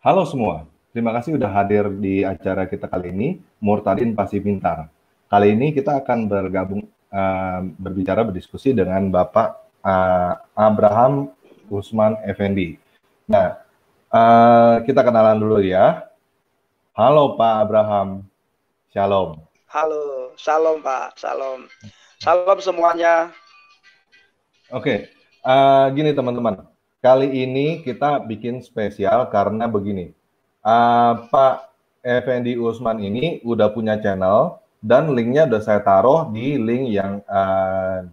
Halo semua, terima kasih sudah hadir di acara kita kali ini, Murtadin Pasti Pintar. Kali ini kita akan berbicara berdiskusi dengan Bapak Abraham Usman Effendi. Nah, kita kenalan dulu ya. Halo Pak Abraham, Shalom. Halo, Shalom Pak, Shalom. Salam semuanya. Oke, gini teman-teman. Kali ini kita bikin spesial karena begini. Pak Effendi Usman ini udah punya channel dan linknya udah saya taruh di link yang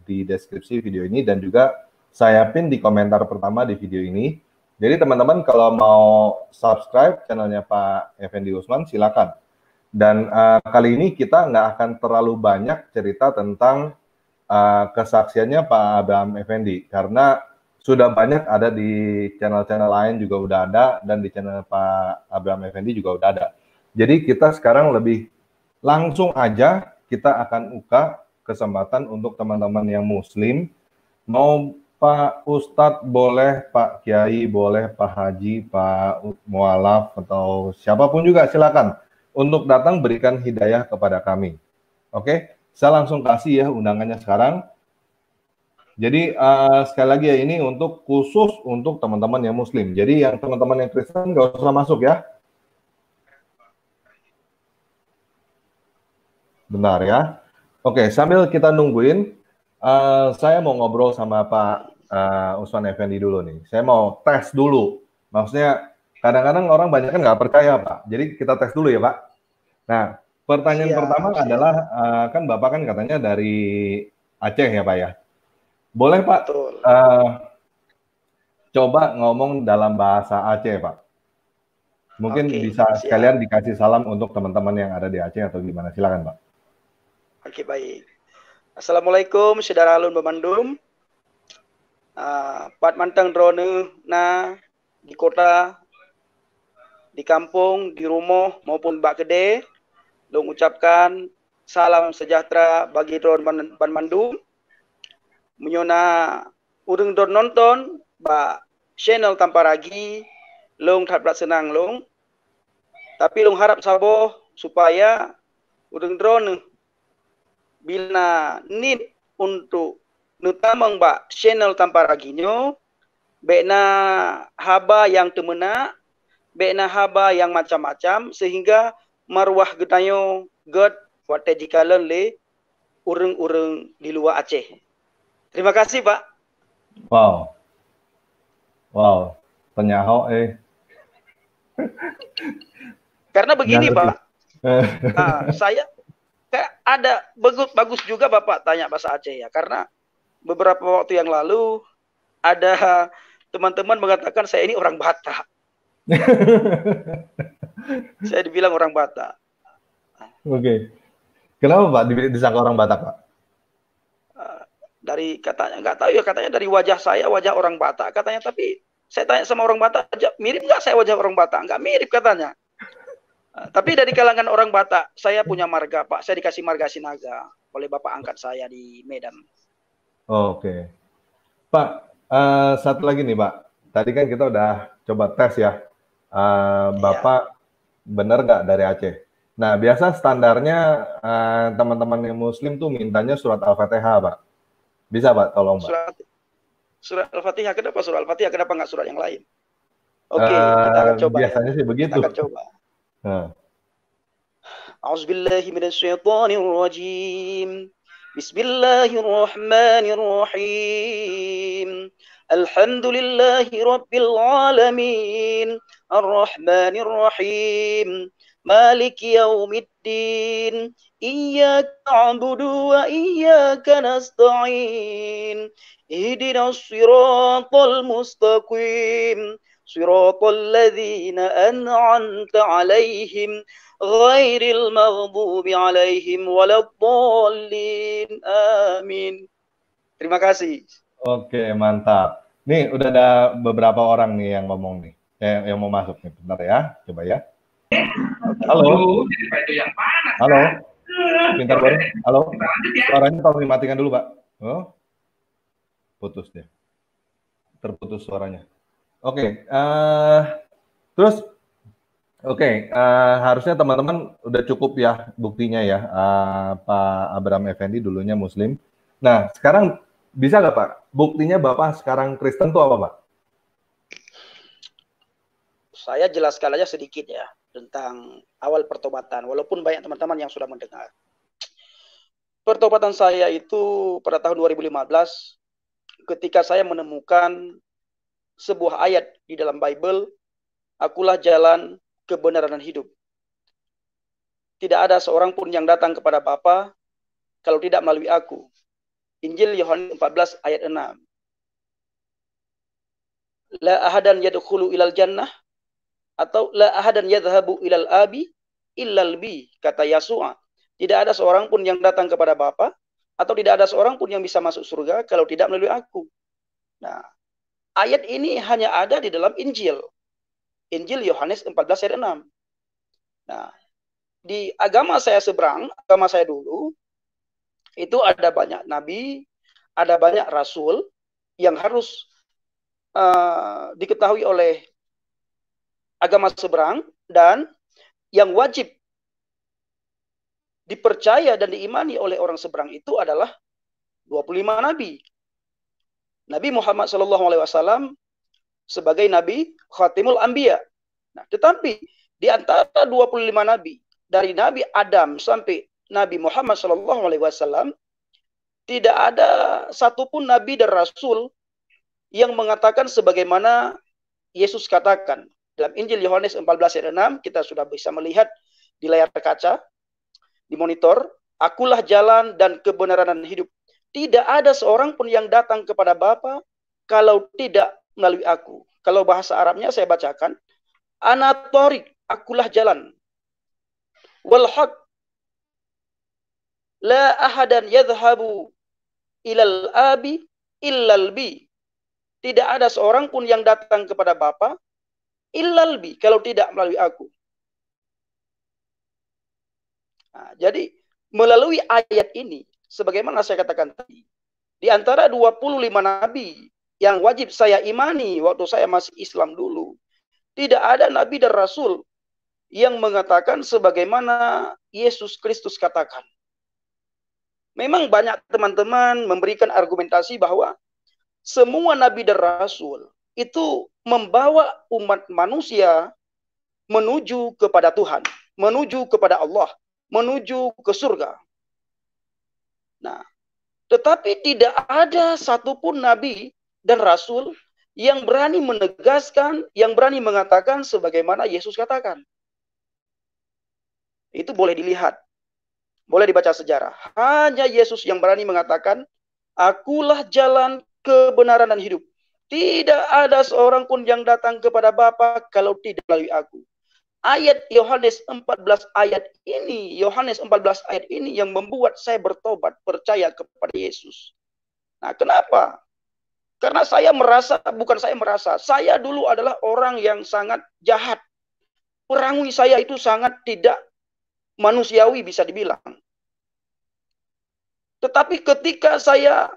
di deskripsi video ini dan juga saya pin di komentar pertama di video ini. Jadi teman-teman kalau mau subscribe channelnya Pak Effendi Usman silakan. Dan kali ini kita nggak akan terlalu banyak cerita tentang kesaksiannya Pak Abraham Effendi karena sudah banyak ada di channel-channel lain juga udah ada dan di channel Pak Abraham Effendi juga udah ada. Jadi kita sekarang lebih langsung aja kita akan buka kesempatan untuk teman-teman yang Muslim, mau Pak Ustadz boleh, Pak Kiai boleh, Pak Haji, Pak Mualaf atau siapapun juga silakan untuk datang berikan hidayah kepada kami. Oke? Saya langsung kasih ya undangannya sekarang. Jadi sekali lagi ya ini untuk khusus untuk teman-teman yang Muslim. Jadi yang teman-teman yang Kristen nggak usah masuk ya. Benar ya. Oke, sambil kita nungguin, saya mau ngobrol sama Pak Usman Effendi dulu nih. Saya mau tes dulu. Maksudnya kadang-kadang orang banyak kan nggak percaya Pak. Jadi kita tes dulu ya Pak. Nah, pertanyaan pertama adalah, kan Bapak kan katanya dari Aceh ya Pak ya? Boleh Pak, coba ngomong dalam bahasa Aceh Pak. Mungkin bisa sekalian dikasih salam untuk teman-teman yang ada di Aceh atau gimana, silakan Pak. Oke, baik. Assalamualaikum, saudara alun Bamandum. Pat mantang drone na di kota, di kampung, di rumah maupun bak gede, long ucapkan salam sejahtera bagi drone Bamandum. Menyona urang drone nonton ba channel tanpa ragi, long tak senang long. Tapi long harap sabo supaya urang drone bila need untuk nutamang ba channel tanpa raginyo, bekna haba yang temena, bekna haba yang macam-macam sehingga marwah getayo god wate jikalan le urang-urang di luar Aceh. Terima kasih Pak. Wow. Wow, penyaho Karena begini Pak, saya ada bagus juga Bapak tanya bahasa Aceh ya, karena beberapa waktu yang lalu ada teman-teman mengatakan saya ini orang Batak. Saya dibilang orang Batak. Oke. Kenapa Pak disangka orang Batak Pak? Dari katanya nggak tahu ya, katanya dari wajah saya wajah orang Batak katanya, tapi saya tanya sama orang Batak, mirip nggak saya wajah orang Batak? Nggak mirip katanya. Tapi dari kalangan orang Batak, saya punya marga Pak, saya dikasih marga Sinaga oleh bapak angkat saya di Medan. Oke. Pak, satu lagi nih Pak, tadi kan kita udah coba tes ya, Bapak benar nggak dari Aceh? Nah, biasa standarnya teman-teman yang Muslim tuh mintanya surat Al-Fatihah Pak. Bisa Pak, tolong Pak. Surat Al-Fatihah, kenapa surat Al-Fatihah, kenapa nggak surat yang lain? Oke, kita akan coba biasanya ya. Sih begitu. Kita akan coba. A'udzubillahi minasyaitonirrajim. Bismillahirrahmanirrahim. Alhamdulillahi rabbil alamin. Ar-Rahmanirrahim. Maliki yaumiddin. Iyyaka na'budu wa iyyaka nasta'in. Ihdinas siratal mustaqim. Siratal ladzina an'amta 'alaihim ghairil maghdubi 'alaihim waladdallin. Amin. Terima kasih. Oke, mantap. Nih udah ada beberapa orang nih yang ngomong nih, yang mau masuk nih. Bentar ya, coba ya. Halo. Halo. Pintar baru. Halo. Suaranya tolong dimatikan dulu, Pak. Oh. Putus deh. Terputus suaranya. Oke. Terus Oke, harusnya teman-teman udah cukup ya buktinya ya, Pak Abraham Effendi dulunya Muslim. Nah, sekarang bisa nggak Pak? Buktinya Bapak sekarang Kristen tuh apa Pak? Saya jelaskan aja sedikit ya tentang awal pertobatan, walaupun banyak teman-teman yang sudah mendengar. Pertobatan saya itu pada tahun 2015 ketika saya menemukan sebuah ayat di dalam Bible, akulah jalan, kebenaran dan hidup. Tidak ada seorang pun yang datang kepada Bapa kalau tidak melalui aku. Injil Yohanes 14 ayat 6. La ahadan yadkhulu ilal jannah atau la ahadan yadhhabu ilal abi illal bi, kata Yasua. Tidak ada seorang pun yang datang kepada Bapa atau tidak ada seorang pun yang bisa masuk surga kalau tidak melalui aku. Nah, ayat ini hanya ada di dalam Injil. Injil Yohanes 14 ayat 6. Nah, di agama saya seberang, agama saya dulu, itu ada banyak nabi, ada banyak rasul yang harus diketahui oleh agama seberang, dan yang wajib dipercaya dan diimani oleh orang seberang itu adalah 25 nabi. Nabi Muhammad SAW sebagai nabi Khatimul Anbiya. Nah, tetapi di antara 25 nabi, dari Nabi Adam sampai Nabi Muhammad SAW, tidak ada satupun nabi dan rasul yang mengatakan sebagaimana Yesus katakan. Dalam Injil Yohanes 14 ayat 6, kita sudah bisa melihat di layar kaca, di monitor, akulah jalan dan kebenaran dan hidup. Tidak ada seorang pun yang datang kepada Bapa kalau tidak melalui aku. Kalau bahasa Arabnya saya bacakan, ana thoriq, akulah jalan. Wal haq, la ahadan yadhhabu ilal abi illal bi. Tidak ada seorang pun yang datang kepada Bapa illal bi, kalau tidak melalui aku. Nah, jadi melalui ayat ini, sebagaimana saya katakan tadi, di antara 25 nabi yang wajib saya imani waktu saya masih Islam dulu, tidak ada nabi dan rasul yang mengatakan sebagaimana Yesus Kristus katakan. Memang banyak teman-teman memberikan argumentasi bahwa semua nabi dan rasul itu membawa umat manusia menuju kepada Tuhan, menuju kepada Allah, menuju ke surga. Nah, tetapi tidak ada satupun nabi dan rasul yang berani menegaskan, yang berani mengatakan sebagaimana Yesus katakan. Itu boleh dilihat, boleh dibaca sejarah. Hanya Yesus yang berani mengatakan, akulah jalan, kebenaran dan hidup. Tidak ada seorang pun yang datang kepada Bapa kalau tidak melalui aku. Ayat Yohanes 14 ayat ini, Yohanes 14 ayat ini yang membuat saya bertobat, percaya kepada Yesus. Nah, kenapa? Karena saya merasa, bukan saya merasa, saya dulu adalah orang yang sangat jahat. Perangui saya itu sangat tidak manusiawi bisa dibilang. Tetapi ketika saya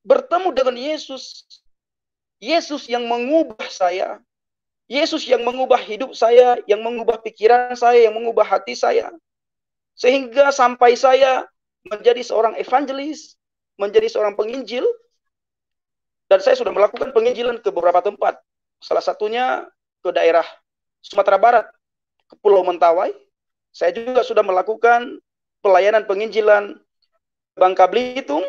bertemu dengan Yesus, Yesus yang mengubah saya, Yesus yang mengubah hidup saya, yang mengubah pikiran saya, yang mengubah hati saya. Sehingga sampai saya menjadi seorang evangelis, menjadi seorang penginjil, dan saya sudah melakukan penginjilan ke beberapa tempat. Salah satunya ke daerah Sumatera Barat, ke Pulau Mentawai. Saya juga sudah melakukan pelayanan penginjilan Bangka Belitung,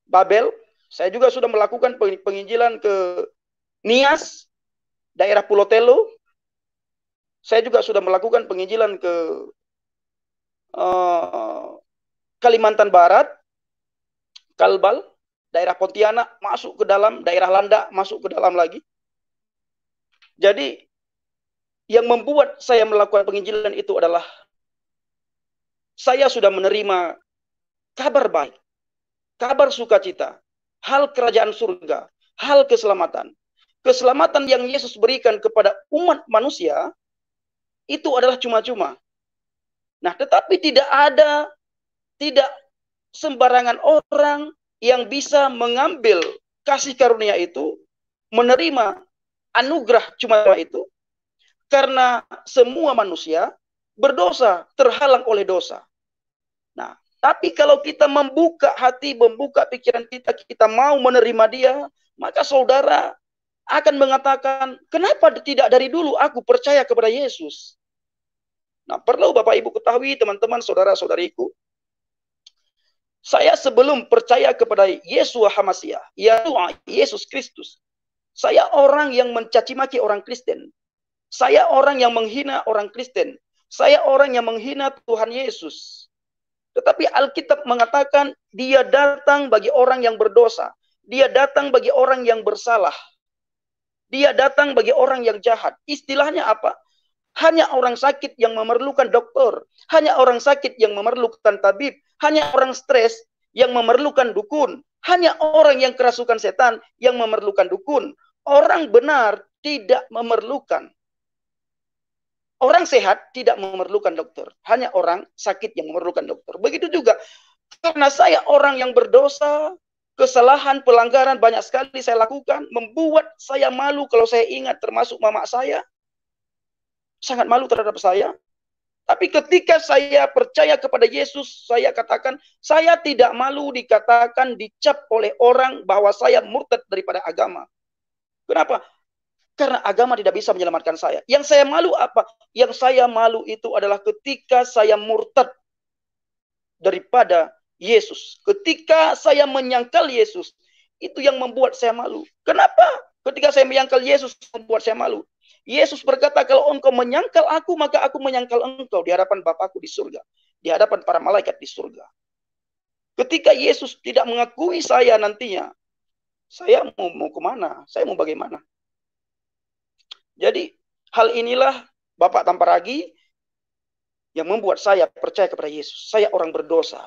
Babel. Saya juga sudah melakukan penginjilan ke Nias, daerah Pulau Telo. Saya juga sudah melakukan penginjilan ke Kalimantan Barat, Kalbal, daerah Pontianak, masuk ke dalam, daerah Landak, masuk ke dalam lagi. Jadi, yang membuat saya melakukan penginjilan itu adalah saya sudah menerima kabar baik, kabar sukacita, hal kerajaan surga, hal keselamatan. Keselamatan yang Yesus berikan kepada umat manusia itu adalah cuma-cuma. Nah, tetapi tidak sembarangan orang yang bisa mengambil kasih karunia itu, menerima anugerah cuma itu, Karena semua manusia berdosa, terhalang oleh dosa. Nah, tapi kalau kita membuka hati, membuka pikiran kita, kita mau menerima dia, maka saudara akan mengatakan, kenapa tidak dari dulu aku percaya kepada Yesus? Nah, perlu Bapak Ibu ketahui, teman-teman, saudara-saudariku, saya sebelum percaya kepada Yesua HaMasiah, yaitu Yesus Kristus, saya orang yang mencaci maki orang Kristen. Saya orang yang menghina orang Kristen. Saya orang yang menghina Tuhan Yesus. Tetapi Alkitab mengatakan dia datang bagi orang yang berdosa. Dia datang bagi orang yang bersalah. Dia datang bagi orang yang jahat. Istilahnya apa? Hanya orang sakit yang memerlukan dokter. Hanya orang sakit yang memerlukan tabib. Hanya orang stres yang memerlukan dukun. Hanya orang yang kerasukan setan yang memerlukan dukun. Orang benar tidak memerlukan. Orang sehat tidak memerlukan dokter. Hanya orang sakit yang memerlukan dokter. Begitu juga karena saya orang yang berdosa, kesalahan, pelanggaran banyak sekali saya lakukan, membuat saya malu kalau saya ingat, termasuk mama saya. Sangat malu terhadap saya. Tapi ketika saya percaya kepada Yesus, saya katakan, saya tidak malu dikatakan, dicap oleh orang bahwa saya murtad daripada agama. Kenapa? Karena agama tidak bisa menyelamatkan saya. Yang saya malu apa? Yang saya malu itu adalah ketika saya murtad daripada Yesus. Ketika saya menyangkal Yesus, itu yang membuat saya malu. Kenapa? Ketika saya menyangkal Yesus, membuat saya malu. Yesus berkata, kalau engkau menyangkal aku, maka aku menyangkal engkau di hadapan Bapakku di surga. Di hadapan para malaikat di surga. Ketika Yesus tidak mengakui saya nantinya, saya mau kemana? Saya mau bagaimana? Jadi hal inilah Bapak Tamparagi yang membuat saya percaya kepada Yesus. Saya orang berdosa.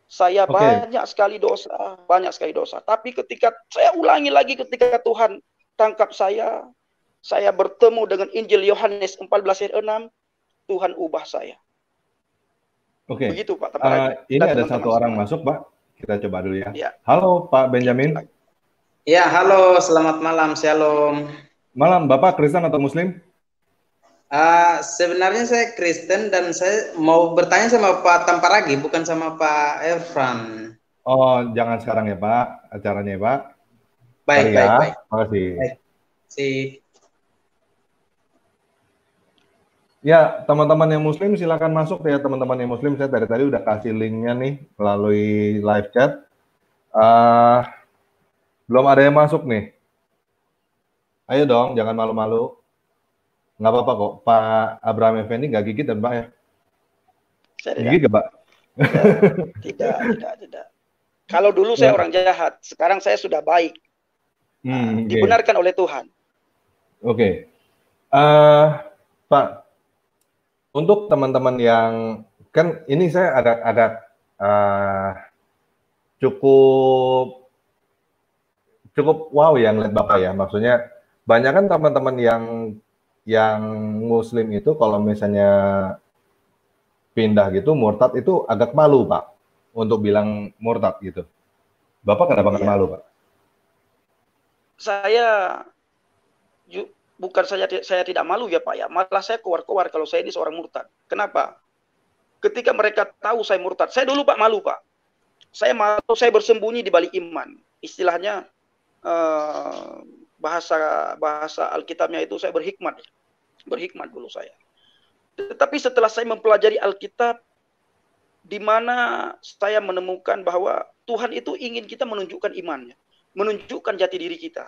Saya banyak sekali dosa. Tapi ketika saya ulangi lagi, ketika Tuhan tangkap saya bertemu dengan Injil Yohanes 14 ayat 6, Tuhan ubah saya. Begitu Pak Tamparagi. Ini ada satu orang masuk, Pak. Kita coba dulu ya. Halo Pak Benjamin. Ya, halo, selamat malam, shalom. Malam, Bapak Kristen atau Muslim? Sebenarnya saya Kristen dan saya mau bertanya sama Pak Tamparagi, bukan sama Pak Irfan. Oh, jangan sekarang ya Pak, acaranya ya Pak. Baik. Terima kasih. Sip. Ya, teman-teman yang Muslim silakan masuk ya, teman-teman yang Muslim. Saya dari tadi udah kasih linknya nih melalui live chat. Belum ada yang masuk nih. Ayo dong, jangan malu-malu. Nggak apa-apa kok, Pak Abraham Effendi nggak gigit dan Pak ya? Gigit nggak Pak? Tidak. Kalau dulu saya orang jahat, sekarang saya sudah baik. Dibenarkan oleh Tuhan. Oke. Pak, untuk teman-teman yang, kan ini saya agak cukup wow ya ngeliat Bapak ya, maksudnya banyak kan teman-teman yang Muslim itu kalau misalnya pindah gitu, murtad itu agak malu Pak, untuk bilang murtad gitu. Bapak kenapa nggak malu Pak? Bukan saya tidak malu ya Pak ya, malah saya keluar-keluar kalau saya ini seorang murtad. Kenapa? Ketika mereka tahu saya murtad, saya dulu Pak malu Pak. Saya malu, saya bersembunyi di balik iman. Istilahnya bahasa Alkitabnya itu saya berhikmat dulu saya. Tetapi setelah saya mempelajari Alkitab, di mana saya menemukan bahwa Tuhan itu ingin kita menunjukkan imannya, menunjukkan jati diri kita.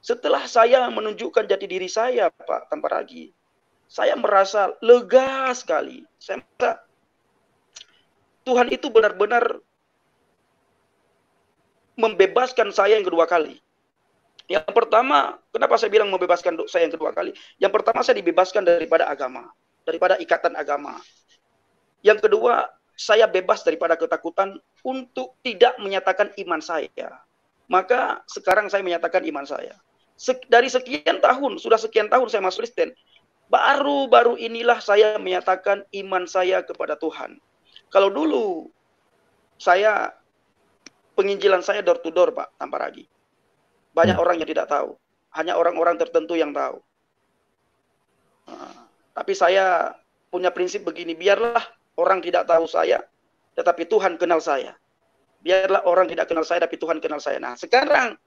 Setelah saya menunjukkan jati diri saya, Pak Tamparagi, saya merasa lega sekali. Saya merasa Tuhan itu benar-benar membebaskan saya yang kedua kali. Yang pertama, kenapa saya bilang membebaskan saya yang kedua kali? Yang pertama, saya dibebaskan daripada agama, daripada ikatan agama. Yang kedua, saya bebas daripada ketakutan untuk tidak menyatakan iman saya. Maka sekarang saya menyatakan iman saya. Dari sekian tahun, sudah sekian tahun saya masuk Kristen, baru-baru inilah saya menyatakan iman saya kepada Tuhan. Kalau dulu, penginjilan saya door to door Pak Tamparagi. Banyak orang yang tidak tahu. Hanya orang-orang tertentu yang tahu. Tapi saya punya prinsip begini, biarlah orang tidak tahu saya, tetapi Tuhan kenal saya. Biarlah orang tidak kenal saya, tapi Tuhan kenal saya. Nah, sekarang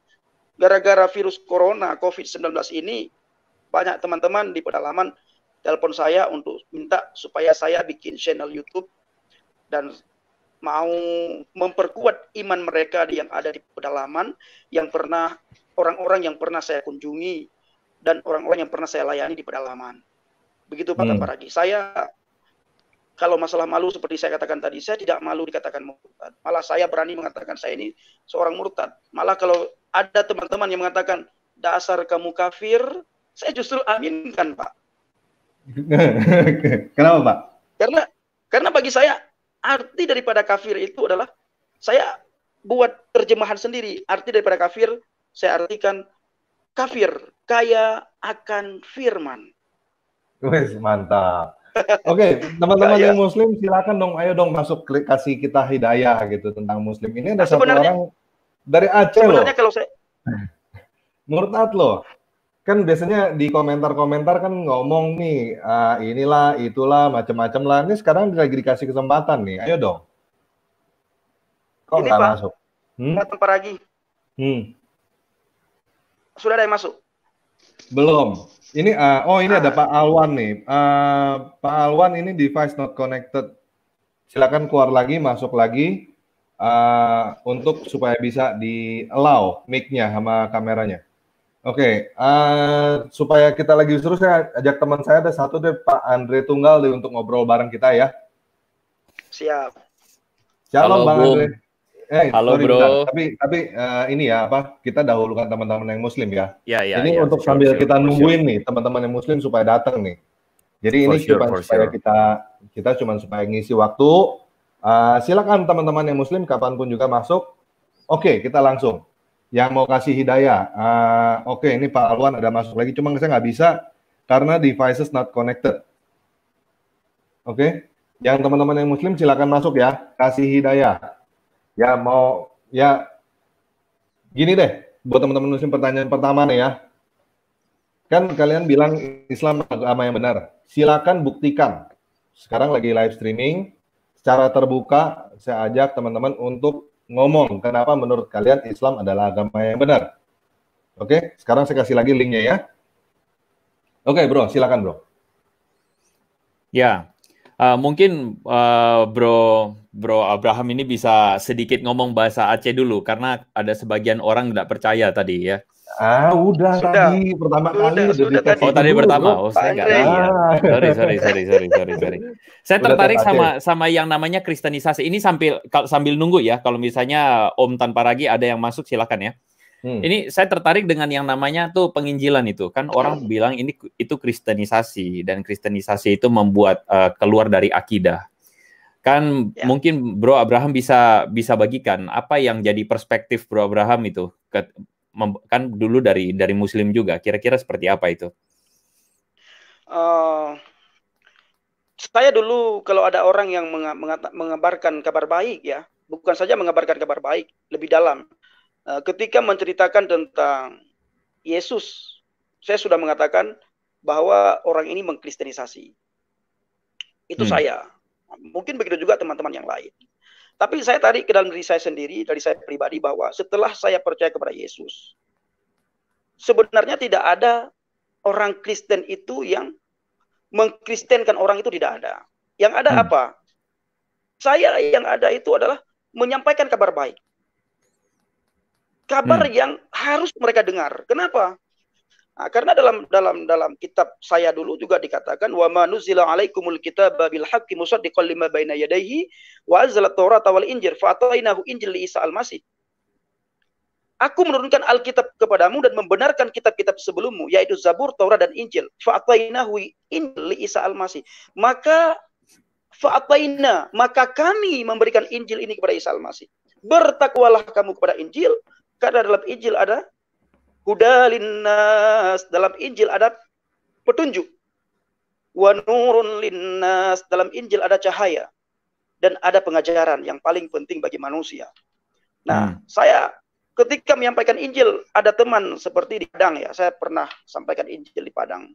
gara-gara virus corona, COVID-19 ini, banyak teman-teman di pedalaman telepon saya untuk minta supaya saya bikin channel YouTube dan mau memperkuat iman mereka yang ada di pedalaman, yang pernah orang-orang yang pernah saya kunjungi dan orang-orang yang pernah saya layani di pedalaman. Begitu Pak Tanpa Ragi. Saya kalau masalah malu seperti saya katakan tadi, saya tidak malu dikatakan murtad. Malah saya berani mengatakan saya ini seorang murtad. Malah kalau ada teman-teman yang mengatakan dasar kamu kafir, saya justru aminkan Pak. Kenapa Pak? Karena bagi saya arti daripada kafir itu adalah, saya buat terjemahan sendiri. Arti daripada kafir saya artikan kafir, kaya akan firman. Wes, mantap. Oke, teman-teman yang Muslim silakan dong, ayo dong masuk kasih kita hidayah gitu tentang Muslim. Ini ada satu orang dari Aceh loh. Sebenarnya kalau saya murtad loh. Kan biasanya di komentar-komentar kan ngomong nih, inilah, itulah, macam-macam lah. Ini sekarang lagi dikasih kesempatan nih, ayo dong. Kok nggak masuk? Tanpa Ragi. Sudah ada yang masuk? Belum. Ini ini ada Pak Alwan nih. Pak Alwan ini device not connected. Silakan keluar lagi, masuk lagi untuk supaya bisa di allow mic-nya sama kameranya. Oke, supaya kita lagi seru, saya ajak teman saya ada satu deh, Pak Andre Tunggal deh, untuk ngobrol bareng kita ya. Siap. Shalom Bang Andre. Halo bro. Bentar. Tapi ini ya kita dahulukan teman-teman yang Muslim ya. Ini ya, untuk sambil kita nungguin nih teman-teman yang Muslim supaya datang nih. Jadi ini supaya kita cuma supaya ngisi waktu. Silakan teman-teman yang Muslim kapanpun juga masuk. Oke, kita langsung. Yang mau kasih hidayah. Oke, ini Pak Alwan ada masuk lagi. Cuma saya nggak bisa karena devices not connected. Oke, yang teman-teman yang Muslim silakan masuk ya. Kasih hidayah. Ya gini deh, buat teman-teman Muslim pertanyaan pertama nih ya. Kan kalian bilang Islam agama yang benar. Silakan buktikan. Sekarang lagi live streaming, secara terbuka saya ajak teman-teman untuk ngomong kenapa menurut kalian Islam adalah agama yang benar. Oke, sekarang saya kasih lagi linknya ya. Oke bro, silakan bro. Ya, mungkin Bro Abraham ini bisa sedikit ngomong bahasa Aceh dulu karena ada sebagian orang tidak percaya tadi ya. Sudah tadi pertama kali. Tadi pertama. Oh, saya enggak tahu. Sorry. Saya tertarik sama yang namanya kristenisasi. Ini sambil nunggu ya. Kalau misalnya Om Tanpa Ragi ada yang masuk silakan ya. Ini saya tertarik dengan yang namanya tuh penginjilan itu. Kan orang bilang itu kristenisasi dan kristenisasi itu membuat keluar dari akidah. Kan mungkin Bro Abraham bisa bagikan apa yang jadi perspektif Bro Abraham itu kan dulu dari Muslim juga, kira-kira seperti apa itu? Saya dulu kalau ada orang yang mengabarkan kabar baik ya, bukan saja mengabarkan kabar baik, lebih dalam. Ketika menceritakan tentang Yesus, saya sudah mengatakan bahwa orang ini mengkristenisasi. Itu saya. Mungkin begitu juga teman-teman yang lain. Tapi saya tarik ke dalam diri saya sendiri, dari saya pribadi, bahwa setelah saya percaya kepada Yesus, sebenarnya tidak ada orang Kristen itu yang mengkristenkan orang itu, tidak ada. Yang ada apa? Saya yang ada itu adalah menyampaikan kabar baik. Kabar yang harus mereka dengar. Kenapa? Nah, karena dalam kitab saya dulu juga dikatakan wa ma nuzila alaikumul kitaba bil haqqi musaddiqan lima baina yadayhi wa anzala at-taurata wal injil fa atainahu injil li Isa al-Masih. Aku menurunkan Alkitab kepadamu dan membenarkan kitab-kitab sebelummu, yaitu Zabur, Taurat dan Injil. Fa atainahu injil li Isa al-Masih. Maka kami memberikan Injil ini kepada Isa al-Masih. Bertakwalah kamu kepada Injil, karena dalam Injil ada huda linnas, dalam Injil ada petunjuk. Wa nurun linnas, dalam Injil ada cahaya. Dan ada pengajaran yang paling penting bagi manusia. Nah, saya ketika menyampaikan Injil, ada teman seperti di Padang ya, saya pernah sampaikan Injil di Padang.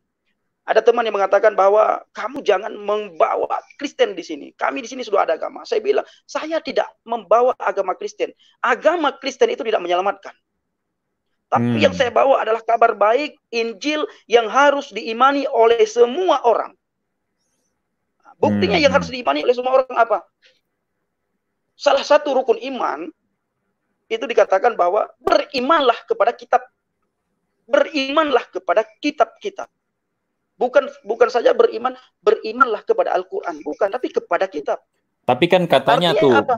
Ada teman yang mengatakan bahwa kamu jangan membawa Kristen di sini. Kami di sini sudah ada agama. Saya bilang, saya tidak membawa agama Kristen. Agama Kristen itu tidak menyelamatkan. Tapi yang saya bawa adalah kabar baik, Injil yang harus diimani oleh semua orang. Buktinya yang harus diimani oleh semua orang apa? Salah satu rukun iman itu dikatakan bahwa berimanlah kepada kitab. Berimanlah kepada kitab-kitab. Bukan saja berimanlah kepada Al-Qur'an, bukan, tapi kepada kitab. Tapi kan katanya Artinya tuh, apa?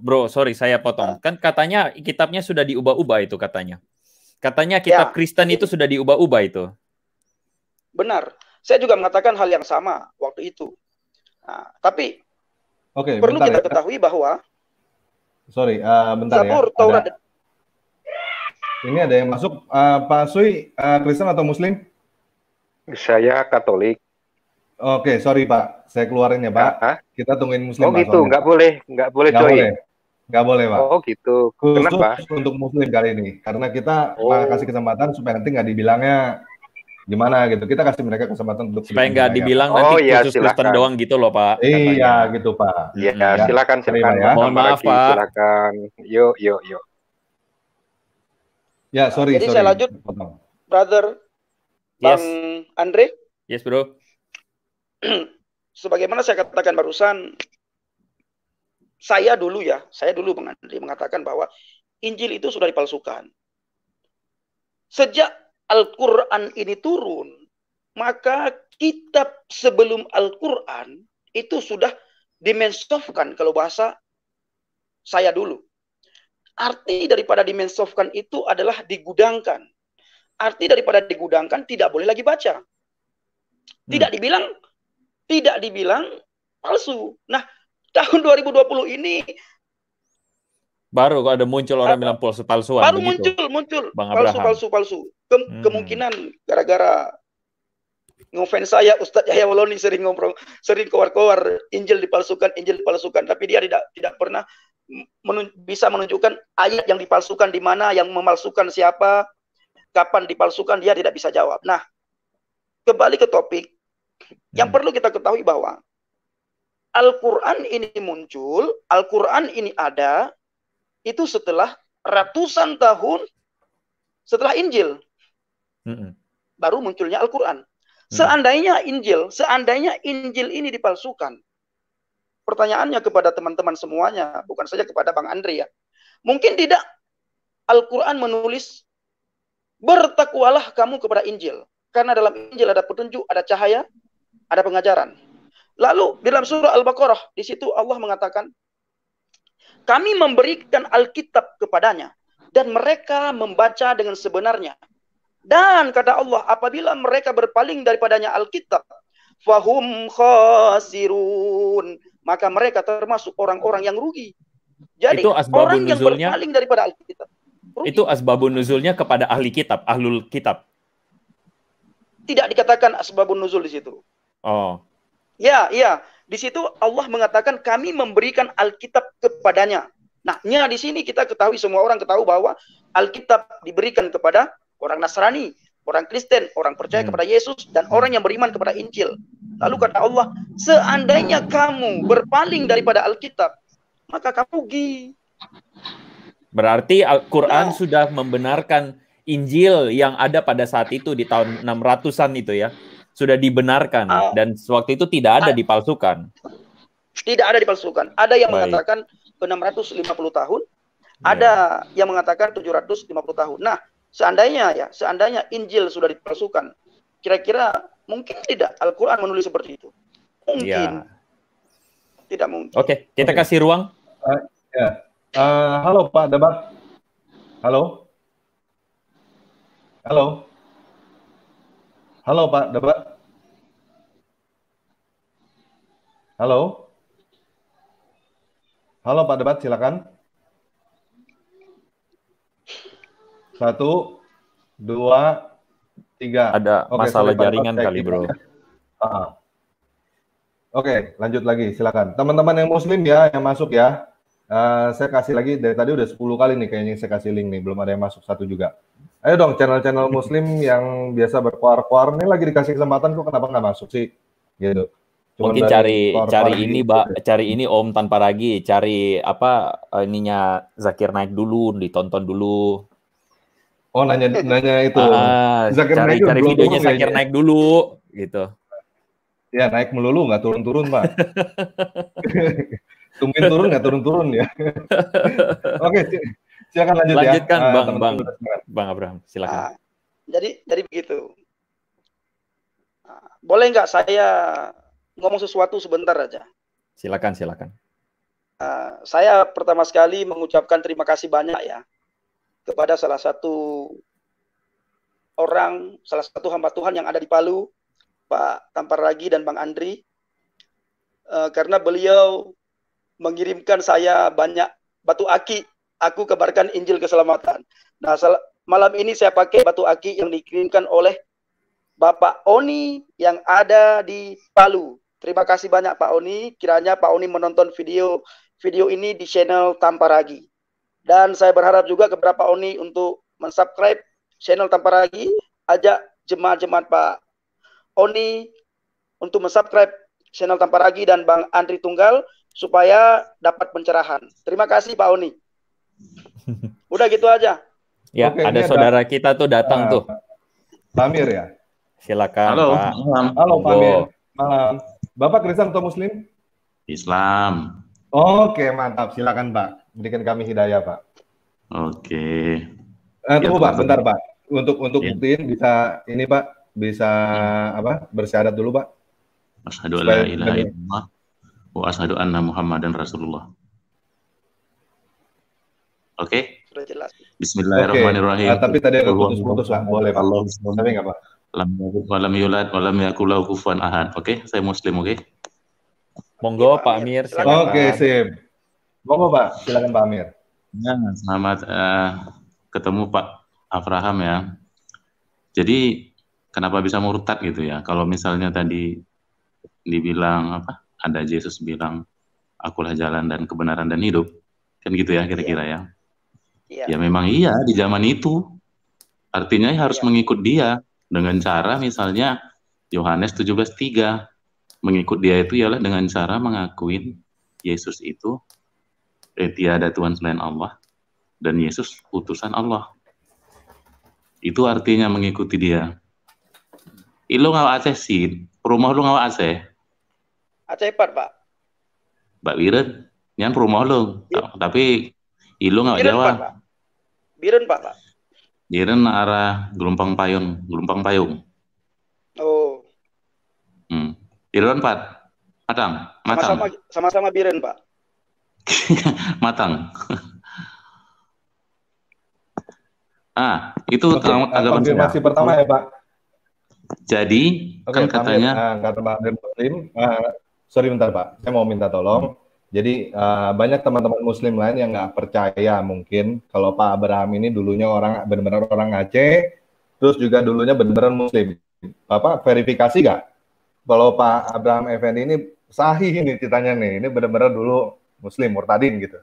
bro, sorry saya potong. Kan katanya kitabnya sudah diubah-ubah itu katanya. Katanya kitab Kristen itu sudah diubah-ubah itu. Benar. Saya juga mengatakan hal yang sama waktu itu. Nah, tapi perlu kita ketahui bahwa bentar Zabur, ya. Taurat. Ini ada yang masuk. Pak Sui, Kristen atau Muslim? Saya Katolik. Oke, sorry Pak. Saya keluarin ya Pak. Kita tungguin Muslim. Oh gitu, nggak boleh coy. Nggak boleh Pak. Oh gitu. Kenapa? Untuk Muslim kali ini. Karena kita kasih kesempatan supaya nanti nggak dibilangnya gimana gitu. Kita kasih mereka kesempatan untuk supaya nggak dibilang nanti khusus Kristen doang gitu loh Pak. Iya gitu Pak. Iya, silakan ya. Mohon maaf Pak. Silakan. Yuk. Ya, sorry. Saya lanjut, brother Bang Andre. Yes, bro. Sebagaimana saya katakan barusan, saya dulu Bang Andre mengatakan bahwa Injil itu sudah dipalsukan. Sejak Al-Quran ini turun, maka kitab sebelum Al-Quran itu sudah dimensofkan kalau bahasa saya dulu. Arti daripada dimensofkan itu adalah digudangkan. Arti daripada digudangkan tidak boleh lagi baca. Tidak dibilang palsu. Nah, tahun 2020 ini baru ada muncul orang bilang palsu-palsuan. Baru muncul palsu. Kemungkinan gara-gara ngefans saya Ustadz Yahya Waloni sering keluar Injil dipalsukan, tapi dia tidak pernah bisa menunjukkan ayat yang dipalsukan di mana, yang memalsukan siapa, kapan dipalsukan, dia tidak bisa jawab. Nah, kembali ke topik. Yang perlu kita ketahui bahwa Al-Quran ini muncul, Al-Quran ini ada, itu setelah ratusan tahun setelah Injil. Baru munculnya Al-Quran. Seandainya Injil ini dipalsukan, pertanyaannya kepada teman-teman semuanya, bukan saja kepada Bang Andre ya. Mungkin tidak Al-Quran menulis, bertakwalah kamu kepada Injil. Karena dalam Injil ada petunjuk, ada cahaya, ada pengajaran. Lalu dalam surah Al-Baqarah, di situ Allah mengatakan, kami memberikan Alkitab kepadanya, dan mereka membaca dengan sebenarnya. Dan kata Allah, apabila mereka berpaling daripadanya Alkitab, fahum khasirun, maka mereka termasuk orang-orang yang rugi. Jadi itu orang yang berpaling daripada Alkitab rugi. Itu asbabun nuzulnya kepada ahli kitab, ahlul kitab. Tidak dikatakan asbabun nuzul di situ. Oh. Ya. Di situ Allah mengatakan kami memberikan Alkitab kepadanya. Nah, di sini kita ketahui, semua orang ketahui bahwa Alkitab diberikan kepada orang Nasrani, orang Kristen, orang percaya kepada Yesus, dan orang yang beriman kepada Injil. Lalu kata Allah, seandainya kamu berpaling daripada Alkitab, maka kamu rugi. Berarti Al-Quran sudah membenarkan Injil yang ada pada saat itu di tahun 600-an itu ya. Sudah dibenarkan dan waktu itu tidak ada dipalsukan. Tidak ada dipalsukan. Ada yang mengatakan 650 tahun, ada yang mengatakan 750 tahun. Nah, seandainya Injil sudah dipalsukan, kira-kira mungkin tidak Al-Quran menulis seperti itu? Mungkin. Tidak mungkin. Oke, kita kasih ruang. Halo Pak Debat. Halo Pak Debat. Halo Pak Debat, silakan. 1, 2, 3. Ada masalah jaringan kali, bro. Oke, lanjut lagi, silakan. Teman-teman yang Muslim ya, yang masuk ya. Saya kasih lagi, dari tadi udah 10 kali nih kayaknya saya kasih link nih, belum ada yang masuk 1 juga. Ayo dong, channel-channel Muslim yang biasa berkuar-kuar ini lagi dikasih kesempatan kok kenapa nggak masuk sih? Gitu. Cuman Mungkin cari ini, Mbak, cari ini Om tanpa ragi, cari apa ininya Zakir Naik dulu, ditonton dulu. Oh, nanya itu. Zakir cari videonya Zakir Naik dulu, gitu. Ya, naik melulu nggak turun-turun, Pak. Tumben turun nggak turun-turun ya. Oke, silakan lanjut ya. Lanjutkan Bang Abraham, silakan. Jadi begitu. Boleh nggak saya ngomong sesuatu sebentar aja? Silakan. Saya pertama sekali mengucapkan terima kasih banyak ya kepada salah satu hamba Tuhan yang ada di Palu, Pak Tampar Ragi dan Bang Andri, karena beliau mengirimkan saya banyak batu aki. Aku kabarkan Injil keselamatan. Nah, malam ini saya pakai batu aki yang dikirimkan oleh Bapak Oni yang ada di Palu. Terima kasih banyak Pak Oni. Kiranya Pak Oni menonton video ini di channel Tampar Ragi. Dan saya berharap juga kepada Pak Oni untuk mensubscribe channel Tampar Ragi. Ajak jemaat-jemaat Pak Oni untuk mensubscribe channel Tampar Ragi dan Bang Andri Tunggal supaya dapat pencerahan. Terima kasih Pak Oni. Udah gitu aja. Ya, oke, ada saudara kita tuh datang tuh. Pamir ya. Silakan. Halo, Pak. Halo Pamir. Malam. Bapak Kristen atau Muslim? Islam. Oke, mantap. Silakan Pak. Berikan kami hidayah Pak. Oke. Tunggu Pak, bentar Pak. Untuk buktiin bisa ini Pak, bisa apa? Bersyahadat dulu Pak. Asyhadu an la ilaha illallah wa asyhadu anna Muhammadan Rasulullah. Oke. Sudah jelas. Bismillahirrahmanirrahim. Tapi tadi ada putus-putus Pak. Boleh Pak. Tapi nggak Pak. Lam yalid wa lam yulad wa lam yakul lahu kufuwan ahad. Oke, saya Muslim, oke? Monggo Pak Amir, silakan. Oke, sip. Monggo Pak, silakan Pak Amir. Ya, selamat ketemu Pak Abraham ya. Jadi kenapa bisa murtad gitu ya? Kalau misalnya tadi dibilang apa? Ada Yesus bilang, akulah jalan dan kebenaran dan hidup. Kan gitu ya kira-kira ya. Ya memang iya di zaman itu. Artinya harus mengikut dia dengan cara misalnya Yohanes 17:3. Mengikut dia itu ialah dengan cara mengakuin Yesus itu tiada Tuhan selain Allah dan Yesus utusan Allah. Itu artinya mengikuti dia. Ilo ngawak Aceh sih, rumah lu ngawak Aceh. Aceh Pak. Mbak Wiren, nyan rumah lu, tapi ilo ngawak Jawa. Biren Pak. Biren arah Gelompang Payung. Oh. Biren Pak. Matang. Sama-sama Biren Pak. Matang. Itu agak konfirmasi pertama ya Pak. Jadi kan katanya kata Pak Amir Muslim. Sorry bentar Pak, saya mau minta tolong. Jadi banyak teman-teman Muslim lain yang nggak percaya mungkin kalau Pak Abraham ini dulunya benar-benar orang Aceh, terus juga dulunya benar-benar Muslim. Bapak verifikasi nggak kalau Pak Abraham Effendi ini sahih ini ceritanya nih, ini benar-benar dulu Muslim murtadin gitu.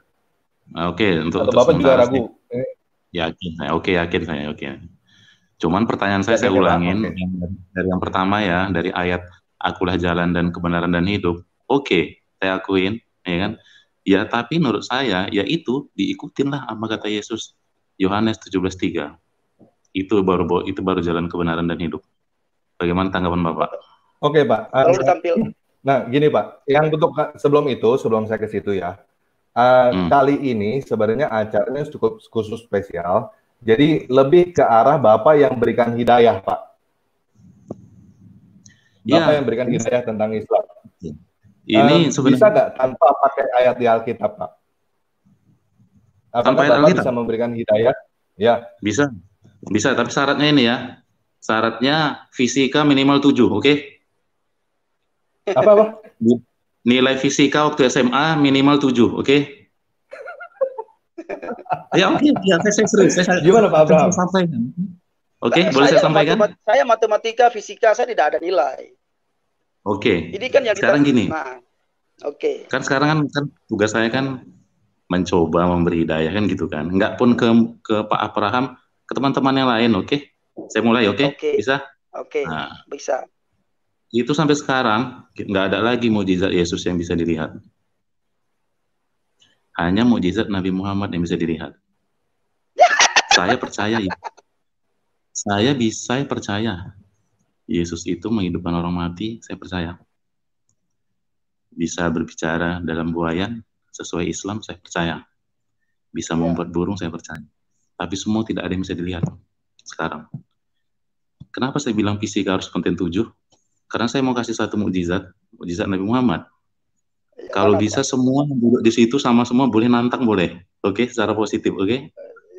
Oke, untuk Bapak juga ragu. Yakin saya. Cuman pertanyaan saya ulangin dari yang pertama ya, dari ayat akulah jalan dan kebenaran dan hidup. Oke, saya akuin. Ya kan? Ya, tapi menurut saya ya itu diikutinlah apa kata Yesus Yohanes 17:3. Itu baru jalan kebenaran dan hidup. Bagaimana tanggapan Bapak? Oke, Pak. Kalau tampil. Nah, gini Pak, yang untuk sebelum saya ke situ ya. Kali ini sebenarnya acaranya cukup khusus spesial. Jadi lebih ke arah Bapak yang berikan hidayah, Pak. Bapak yang berikan hidayah tentang Islam. Ini sebenarnya bisa nggak tanpa pakai ayat di Alkitab, Pak? Apakah Bapak bisa memberikan hidayah? Ya. Bisa, tapi syaratnya ini ya. Syaratnya fisika minimal 7, oke? Apa? Nilai fisika waktu SMA minimal 7, oke? Ya oke, ya saya serius. Gimana Pak Abraham? Oke, boleh saya sampaikan? Saya matematika, fisika saya tidak ada nilai. Oke. Ini kan yang sekarang gini. Oke. Kan sekarang kan tugas saya kan mencoba memberi hidayah kan gitu kan. Enggak pun ke Pak Abraham ke teman-teman yang lain, oke? Saya mulai, oke? Bisa? Oke, Nah, bisa. itu sampai sekarang nggak ada lagi mukjizat Yesus yang bisa dilihat. Hanya mukjizat Nabi Muhammad yang bisa dilihat. Saya percaya, saya percaya Yesus itu menghidupkan orang mati, saya percaya. Bisa berbicara dalam buayan sesuai Islam, saya percaya. Bisa membuat burung, saya percaya. Tapi semua tidak ada yang bisa dilihat sekarang. Kenapa saya bilang fisika harus konten 7? Karena saya mau kasih satu mukjizat Nabi Muhammad. Kalau bisa semua duduk di situ sama semua boleh nantang, boleh. Oke, secara positif, oke?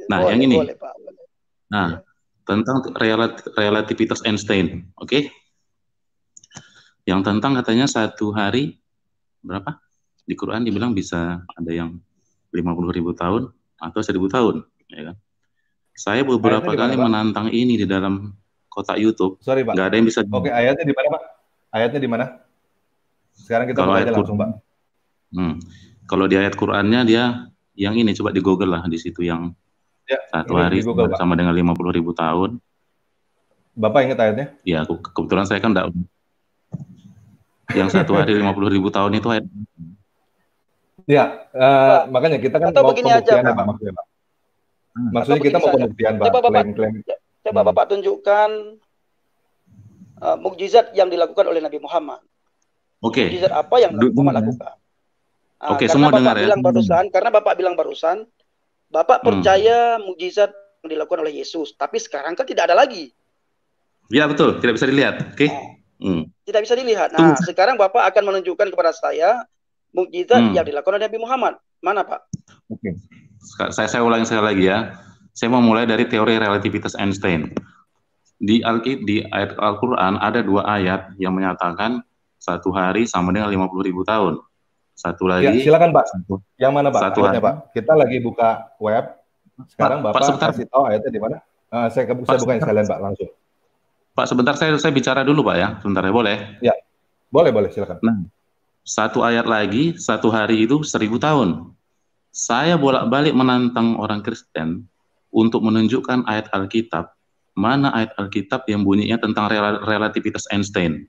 Nah, yang ini. Boleh, Pak. Nah, tentang relativitas Einstein, oke? Yang tentang katanya satu hari berapa? Di Quran dibilang bisa ada yang 50.000 tahun atau 1.000 tahun, ya kan? Saya beberapa kali menantang ini di dalam kotak YouTube. Sorry, Pak. Nggak ada yang bisa. Oke, ayatnya di mana, Pak? Ayatnya di mana? Sekarang kita buka aja langsung, Pak. Kalau di ayat Qurannya dia yang ini, coba di Google lah, di situ yang satu hari Google, sama dengan 50.000 tahun. Bapak ingat ayatnya? Ya, kebetulan saya kan enggak. Yang satu hari 50.000 tahun itu ayat. Ya, makanya kita kan mau pembuktian ya, Pak, maksudnya, Pak. Maksudnya kita mau pembuktian, Pak. Coba Bapak tunjukkan mukjizat yang dilakukan oleh Nabi Muhammad. Oke. Mukjizat apa yang Nabi Muhammad lakukan? Oke, semua dengar ya. Karena Bapak bilang barusan, Bapak percaya mukjizat yang dilakukan oleh Yesus, tapi sekarang kan tidak ada lagi. Ya, betul, tidak bisa dilihat. Oke. Tidak bisa dilihat. Nah, sekarang Bapak akan menunjukkan kepada saya mukjizat yang dilakukan oleh Nabi Muhammad. Mana, Pak? Oke. Saya ulangi sekali lagi ya. Saya mau mulai dari teori relativitas Einstein. Di ayat Al-Quran ada 2 ayat yang menyatakan satu hari sama dengan 50.000 tahun. Satu lagi. Ya, silakan, Pak. Yang mana, Pak? Satu ayatnya, Pak. Kita lagi buka web. Sekarang Bapak kasih tahu ayatnya di mana? Saya bukain sekalian, Pak, langsung. Pak, sebentar saya bicara dulu, Pak, ya. Sebentar ya, boleh? Ya, boleh, silakan. Nah, satu ayat lagi, satu hari itu 1.000 tahun. Saya bolak-balik menantang orang Kristen untuk menunjukkan ayat Alkitab. Mana ayat Alkitab yang bunyinya tentang relativitas Einstein?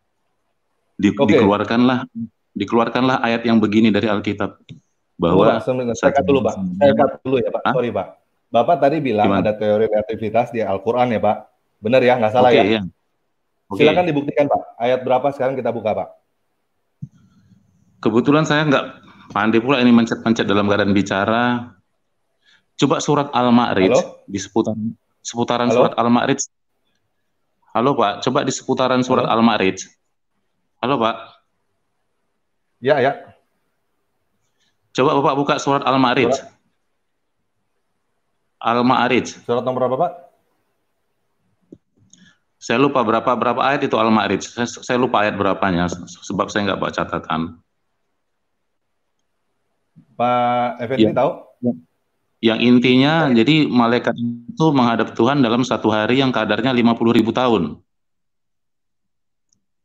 Dikeluarkanlah ayat yang begini dari Alkitab. Bahwa saya cut dulu, Pak. Saya cut dulu ya, Pak. Sorry, Pak. Bapak tadi bilang ada teori relativitas di Al-Quran ya, Pak. Benar ya, nggak salah ya? Iya. Silakan dibuktikan, Pak. Ayat berapa sekarang kita buka, Pak? Kebetulan saya nggak pandai pula ini mencet-mencet dalam keadaan bicara. Coba surat Al-Ma'rij di seputaran surat Al-Ma'rij. Halo, Pak. Coba di seputaran surat Al-Ma'rij. Halo, Pak. Ya. Coba Bapak buka surat Al-Ma'rij. Al-Ma'rij. Surat nomor berapa, Pak? Saya lupa berapa ayat itu Al-Ma'rij. Saya lupa ayat berapanya sebab saya nggak baca catatan. Pak Effendi tahu? Yang intinya, jadi malaikat itu menghadap Tuhan dalam satu hari yang kadarnya 50.000 tahun.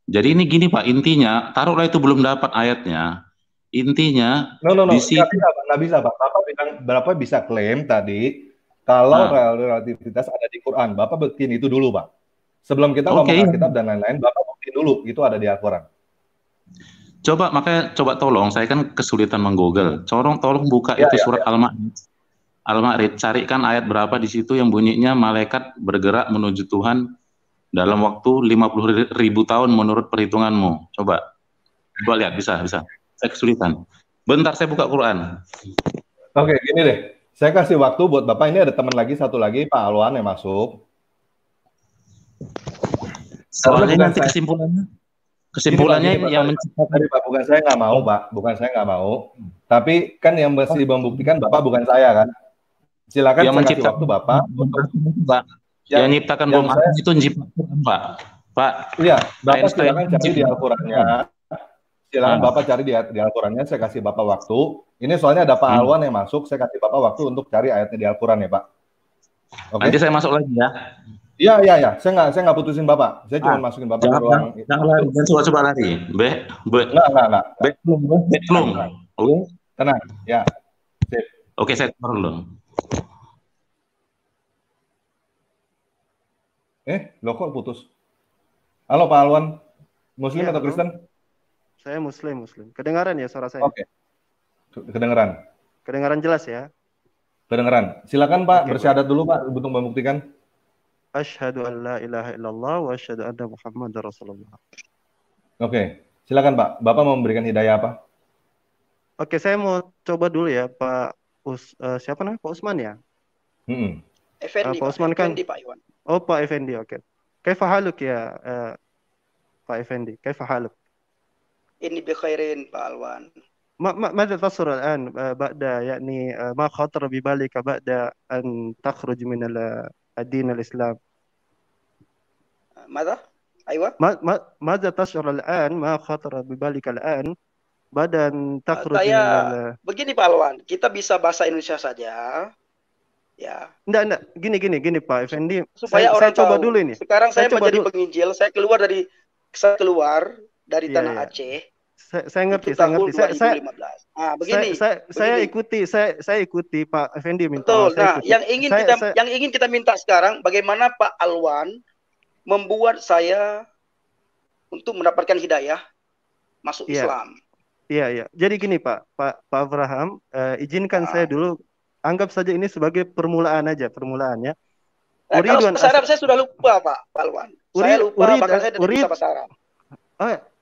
Jadi ini gini, Pak, intinya, taruhlah itu belum dapat ayatnya. Intinya, di situ... Nggak bisa, Pak. Bapak bisa klaim tadi, kalau relativitas ada di Quran. Bapak buktiin itu dulu, Pak. Sebelum kita ngomong Alkitab dan lain-lain, Bapak buktiin dulu, itu ada di Al-Quran. Coba tolong, saya kan kesulitan menggoogle. Tolong buka itu surat Al-Ma'rij, carikan ayat berapa di situ yang bunyinya malaikat bergerak menuju Tuhan dalam waktu 50.000 tahun menurut perhitunganmu. Coba lihat, bisa. Saya kesulitan. Bentar, saya buka Quran. Oke, gini deh. Saya kasih waktu buat Bapak. Ini ada teman lagi, satu lagi, Pak Alwan yang masuk. Soalnya nanti kesimpulannya gini, yang menciptakan. Pak, bukan saya nggak mau, Pak. Bukan saya nggak mau. Tapi kan yang mesti membuktikan Bapak bukan saya, kan? Silakan yang saya kasih waktu Bapak. Pak. Yang nyiptakan bom atom itu Quran, Pak. Pak. Iya, Bapak silakan cari di Al-Qurannya. Silakan Bapak cari di Al-Qurannya. Saya kasih Bapak waktu. Ini soalnya ada Pak Alwan yang masuk. Saya kasih Bapak waktu untuk cari ayatnya di Al-Quran ya, Pak. Okay? Nanti saya masuk lagi ya. Iya. Saya nggak putusin Bapak. Saya cuma masukin Bapak ke ruang. Jangan lari. Coba lari. Enggak. Belum. Oke. Tenang. Ya. Sip. Oke, saya keluar dulu. Loh kok putus? Halo Pak Alwan, Muslim Iya, atau halo. Kristen? Saya Muslim. Kedengaran ya suara saya? Oke, kedengeran. Kedengaran jelas ya? Kedengeran. Silakan Pak, Oke, bersyahadat dulu Pak untuk membuktikan. Asyhadu an la ilaha illallah wa asyhadu anna Muhammadar Rasulullah. Oke, silakan Pak. Bapak mau memberikan hidayah apa? Oke, saya mau coba dulu ya, Pak siapa namanya? Pak Usman ya? Effendi, Pak Usman kan? Effendi, Pak Iwan. Oh, Pak Effendi, oke. Kaifa haluk ya, Pak Effendi? Kaifa haluk? Ini bikhairin, Pak Alwan. ماذا تصر الآن بعد يعني ما خطر ببالك بعد أن تخرج من الدين الإسلام؟ ماذا؟ أيوة. ماذا تشعر الآن؟ ما خطر ببالك الآن بعد أن تخرج من begini Pak Alwan, kita bisa bahasa Indonesia saja. Ya. Enggak, gini Pak Effendi. Supaya saya orang coba tahu. dulu ini. Sekarang saya menjadi penginjil, saya keluar dari tanah Aceh. Saya ngerti. Begini. Saya ikuti Pak Effendi minta. Betul. Nah, yang ingin kita minta sekarang, bagaimana Pak Alwan membuat saya untuk mendapatkan hidayah masuk Islam. Iya. Jadi gini Pak Abraham, izinkan saya dulu, anggap saja ini sebagai permulaan ya. Nah, kalau bahasa Arab saya sudah lupa Pak Alwan. Saya lupa, bahkan saya tidak bisa bahasa Arab.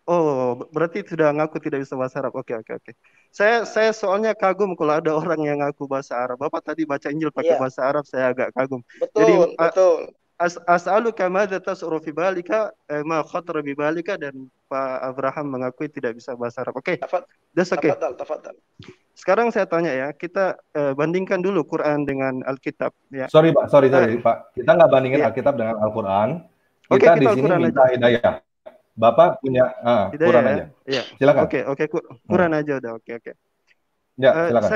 Oh, berarti sudah ngaku tidak bisa bahasa Arab. Oke. Saya Soalnya kagum kalau ada orang yang ngaku bahasa Arab. Bapak tadi baca Injil pakai bahasa Arab, saya agak kagum. Betul. As'aluka madza tas'uru fi balika ma khatara bi balika, dan Pak Abraham mengakui tidak bisa bahasa Arab. Oke. That's okay. Tafadhal. Sekarang saya tanya ya, kita bandingkan dulu Quran dengan Alkitab ya. Sorry Pak. Kita nggak bandingin Alkitab dengan Al-Qur'an. Kita di sini minta hidayah. Bapak punya Quran aja. Iya. Silakan. Oke. Quran aja udah. Oke. Ya, silakan.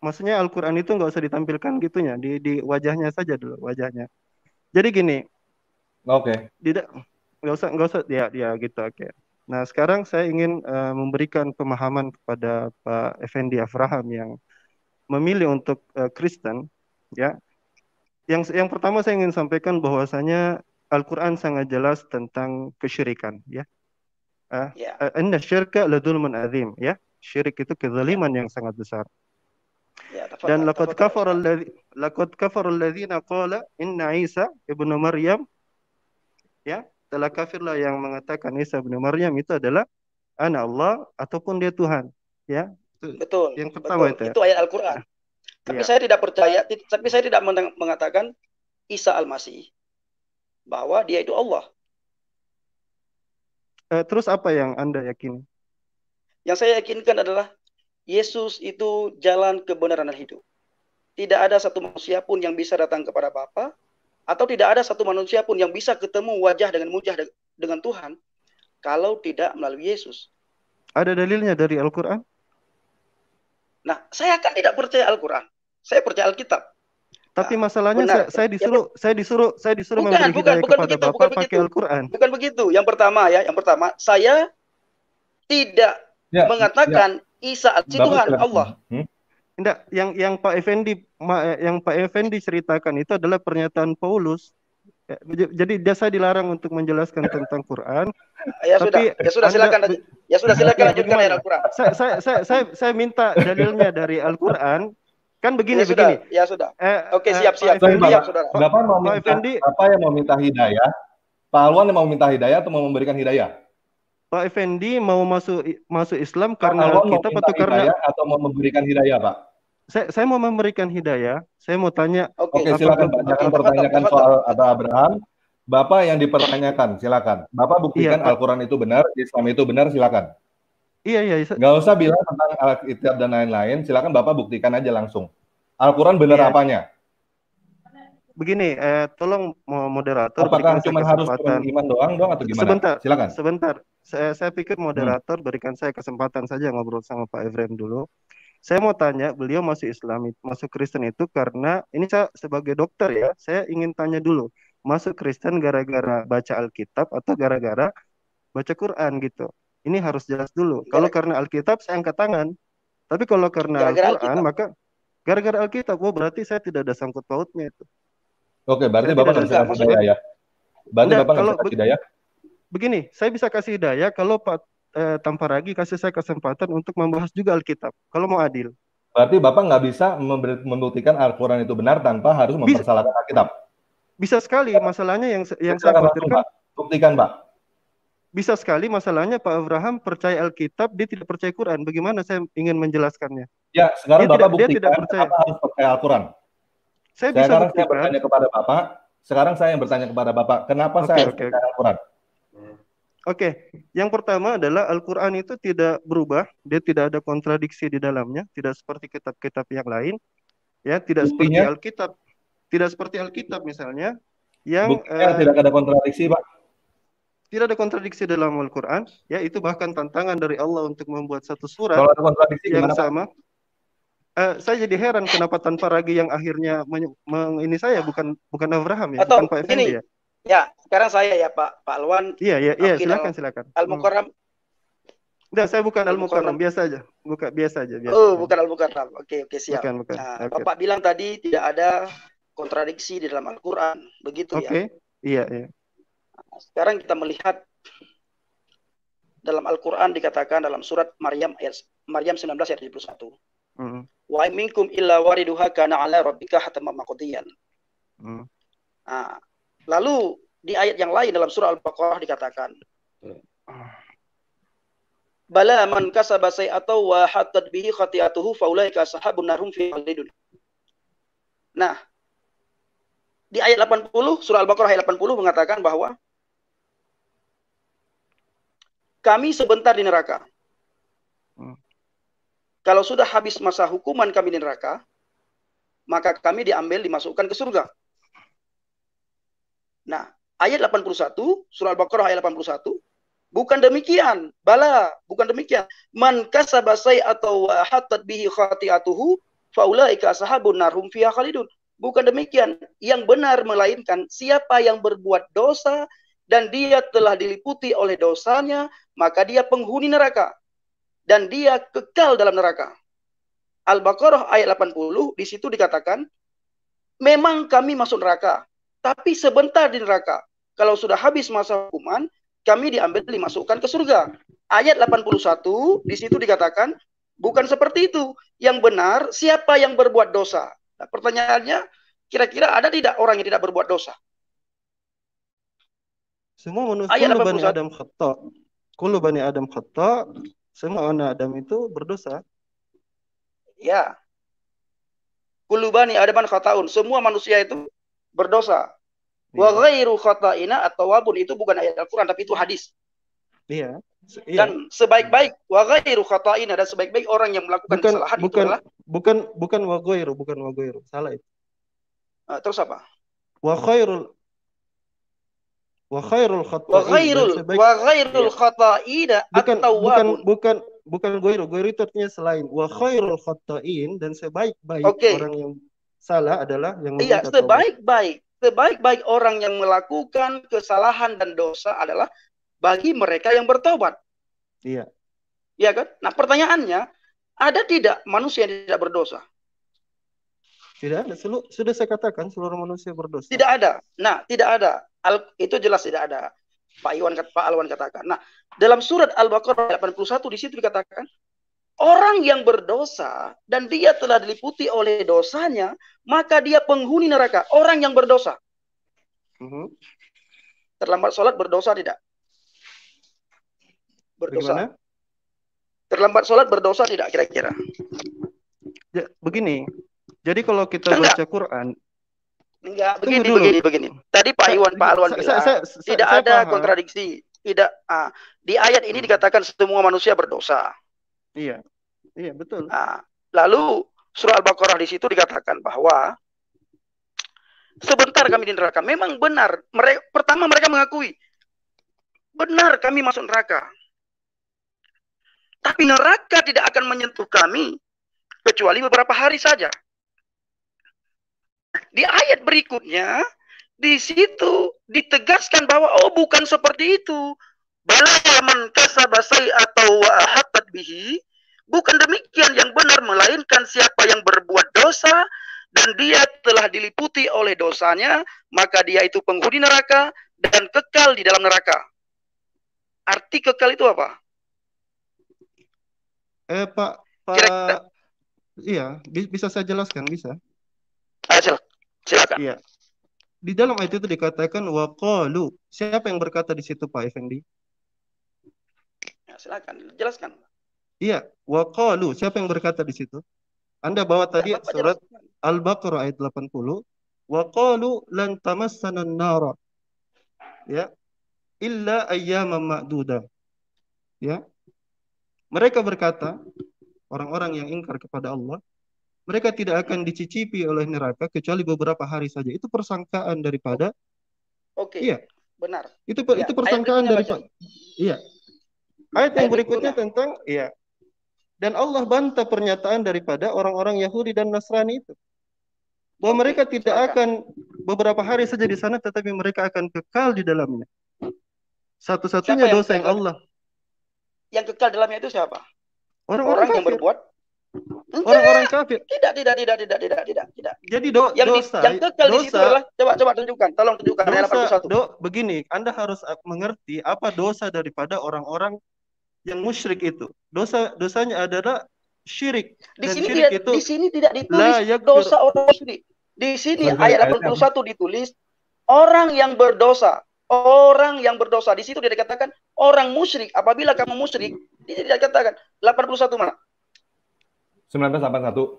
Maksudnya Al-Quran itu nggak usah ditampilkan gitunya, di wajahnya saja dulu, wajahnya. Jadi gini. Oke. Nggak usah ya gitu. Oke. Nah, sekarang saya ingin memberikan pemahaman kepada Pak Effendi Abraham yang memilih untuk Kristen ya. Yang pertama saya ingin sampaikan bahwasanya Al-Quran sangat jelas tentang kesyirikan ya. Inna syirka ladulmun azim ya. Syirik itu kezaliman yang sangat besar. Dan laqad kafara alladzina qala inna Isa ibnu Maryam ya, telah kafirlah yang mengatakan Isa ibnu Maryam itu adalah ana Allah ataupun dia Tuhan ya. Betul. Yang pertama itu ayat Al-Quran. Tapi saya tidak percaya, tapi saya tidak mengatakan Isa Al-Masih bahwa dia itu Allah. Terus apa yang Anda yakini? Yang saya yakinkan adalah Yesus itu jalan kebenaran dan hidup. Tidak ada satu manusia pun yang bisa datang kepada Bapa, atau tidak ada satu manusia pun yang bisa ketemu wajah dengan Tuhan kalau tidak melalui Yesus. Ada dalilnya dari Al-Quran? Nah, saya kan tidak percaya Al-Quran. Saya percaya Alkitab. Tapi masalahnya saya disuruh memberi hidayah kepada Bapak pakai Al-Quran. Bukan begitu. Yang pertama saya tidak mengatakan Isa itu Tuhan Allah. Tidak, yang Pak Effendi ceritakan itu adalah pernyataan Paulus. Jadi saya dilarang untuk menjelaskan tentang Quran. Ya sudah silakan lanjutkan ayat Al-Quran. Saya minta dalilnya dari Al-Quran. Kan begini. Ya sudah. Oke, siap. Bapak mau apa yang mau minta hidayah? Pak Alwan yang mau minta hidayah atau mau memberikan hidayah? Pak Effendi mau masuk Islam karena Alkitab atau karena atau mau memberikan hidayah, Pak? Saya mau memberikan hidayah. Saya mau tanya. Oke, silakan Pak. Jangan pertanyakan soal Abraham. Bapak yang dipertanyakan, silakan. Bapak buktikan Al-Quran itu benar, Islam itu benar, silakan. Iya. Nggak usah bilang tentang Alkitab dan lain-lain, silakan Bapak buktikan aja langsung. Al-Quran benar apanya? Begini, tolong moderator. Apakah cuma harus iman doang atau gimana? Sebentar. Saya pikir moderator berikan saya kesempatan saja ngobrol sama Pak Efrem dulu. Saya mau tanya, beliau masuk Islam, masuk Kristen itu karena, ini saya sebagai dokter ya, saya ingin tanya dulu, masuk Kristen gara-gara baca Alkitab atau gara-gara baca Quran gitu? Ini harus jelas dulu. Kalau karena Alkitab saya angkat tangan. Tapi kalau karena Al-Quran maka gara-gara Alkitab. Berarti saya tidak ada sangkut pautnya itu. Oke, berarti Bapak nggak bisa kasih hidayah ya? Berarti Bapak nggak bisa kasih hidayah? Begini, saya bisa kasih hidayah kalau Pak Tamparagi kasih saya kesempatan untuk membahas juga Alkitab, kalau mau adil. Berarti Bapak nggak bisa membuktikan Al-Quran itu benar tanpa harus mempersalahkan Alkitab? Bisa sekali, masalahnya yang saya khawatirkan. Buktikan, Pak. Bisa sekali, masalahnya Pak Abraham percaya Alkitab, dia tidak percaya Quran. Bagaimana saya ingin menjelaskannya? Ya, sekarang Bapak buktikan kenapa harus percaya Al-Quran. Saya bertanya kepada Bapak, sekarang saya yang bertanya kepada Bapak, kenapa saya harus percaya Al-Quran? Oke, yang pertama adalah Al-Quran itu tidak berubah, dia tidak ada kontradiksi di dalamnya, tidak seperti kitab-kitab yang lain, ya, tidak seperti Alkitab, tidak seperti Alkitab misalnya, yang tidak ada kontradiksi, Pak. Tidak ada kontradiksi dalam Al-Quran, ya, itu bahkan tantangan dari Allah untuk membuat satu surat yang sama. Saya jadi heran kenapa Tamparagi yang akhirnya ini saya bukan Abraham ya, atau bukan Pak Effendi ya. Ya, sekarang saya ya Pak Alwan. Iya, silakan. Al-Mukarram. Enggak, saya bukan Al-Mukarram, biasa aja. Biasa aja. Oh, bukan Al-Mukarram. Oke, siap. Bukan. Nah, Bapak bilang tadi tidak ada kontradiksi di dalam Al-Qur'an, begitu ya? Oke. Iya. Nah, sekarang kita melihat dalam Al-Qur'an dikatakan dalam surat Maryam 19 ayat 71. Wa minkum illa wariduha kana 'ala rabbika hataman maqdiyan. Nah, lalu di ayat yang lain dalam surah Al-Baqarah dikatakan, bala man kasaba sayyi'atan wa hatat bihi khati'atuhu faulaika ashabun nar hum fiha khalidun. Nah, di ayat 80 surah Al-Baqarah ayat 80 mengatakan bahwa kami sebentar di neraka. Kalau sudah habis masa hukuman kami di neraka, maka kami dimasukkan ke surga. Nah, ayat 81, surah Al-Baqarah ayat 81, bukan demikian. Bala, bukan demikian. Man kasaba sayyi'atan wa hatat bihi khati'atuhu faulaika ashabun nar hum fiha khalidun. Bukan demikian. Yang benar melainkan siapa yang berbuat dosa dan dia telah diliputi oleh dosanya, maka dia penghuni neraka dan dia kekal dalam neraka. Al-Baqarah ayat 80 di situ dikatakan, memang kami masuk neraka, tapi sebentar di neraka. Kalau sudah habis masa hukuman, kami dimasukkan ke surga. Ayat 81 di situ dikatakan, bukan seperti itu. Yang benar, siapa yang berbuat dosa? Nah, pertanyaannya, kira-kira ada tidak orang yang tidak berbuat dosa? Semua manusia, kullu bani Adam khata, semua anak Adam itu berdosa. Ya. Kullu bani Adam khata'un, semua manusia itu berdosa. Wa ghairu khata'ina atau wabun, itu bukan ayat Al-Qur'an tapi itu hadis. Iya. Dan sebaik-baik wa ghairu khata'ina, dan sebaik-baik orang yang melakukan kesalahan itu adalah bukan wa ghairu, salah itu. Terus apa? Wa khairul khata'in, bukan ghairu itu artinya selain. Wa khairul khata'in, dan sebaik-baik orang yang salah adalah yang meminta sebaik-baik orang yang melakukan kesalahan dan dosa adalah bagi mereka yang bertobat. Iya. Iya kan? Nah, pertanyaannya, ada tidak manusia yang tidak berdosa? Tidak ada. Sudah saya katakan seluruh manusia berdosa. Tidak ada. Nah, tidak ada. Itu jelas tidak ada. Pak Alwan katakan. Nah, dalam surat Al-Baqarah 81 di situ dikatakan, orang yang berdosa dan dia telah diliputi oleh dosanya, maka dia penghuni neraka. Orang yang berdosa. Terlambat sholat berdosa tidak? Berdosa. Bagaimana? Terlambat sholat berdosa tidak kira-kira? Ya, begini. Jadi kalau kita baca Quran, begini. Tadi Pak Alwan bilang tidak ada kontradiksi. Tidak. Di ayat ini dikatakan semua manusia berdosa. Iya, betul. Lalu surah Al-Baqarah di situ dikatakan bahwa sebentar kami di neraka. Memang benar. Pertama mereka mengakui benar kami masuk neraka. Tapi neraka tidak akan menyentuh kami kecuali beberapa hari saja. Di ayat berikutnya, di situ ditegaskan bahwa bukan seperti itu. Bala man kasaba sayyi'atan wa hatat bihi, bukan demikian yang benar, melainkan siapa yang berbuat dosa dan dia telah diliputi oleh dosanya, maka dia itu penghuni neraka dan kekal di dalam neraka. Arti kekal itu apa? Pak, Kira-kira. Iya, bisa saya jelaskan, bisa? Silakan. Iya. Di dalam ayat itu dikatakan waqalu. Siapa yang berkata di situ, Pak Effendi? Ya, silakan, jelaskan. Iya, waqalu. Siapa yang berkata di situ? Anda bawa tadi surat Al-Baqarah ayat 80. Waqalu lan tamassana an-nara. Ya. Illa ayyaman ma'duda. Ya. Mereka berkata, orang-orang yang ingkar kepada Allah, mereka tidak akan dicicipi oleh neraka kecuali beberapa hari saja. Itu persangkaan daripada. Oke. Iya. Benar. Itu persangkaan daripada. Iya. Ayat yang berikutnya tentang iya. Dan Allah bantah pernyataan daripada orang-orang Yahudi dan Nasrani itu. Bahwa mereka tidak akan beberapa hari saja di sana, tetapi mereka akan kekal di dalamnya. Satu-satunya dosa yang Allah. Yang kekal dalamnya itu siapa? Orang-orang yang berbuat. Orang-orang kafir. Tidak. Jadi dosa. Yang kekal di situ adalah, coba tunjukkan. Tolong tunjukkan ayat 81. Begini, Anda harus mengerti apa dosa daripada orang-orang yang musyrik itu. Dosanya adalah syirik. Di sini tidak ditulis dosa orang musyrik. Di sini ayat 81 ditulis orang yang berdosa. Orang yang berdosa. Di situ dia dikatakan orang musyrik. Apabila kamu musyrik, dia dikatakan 81 mana? 1981.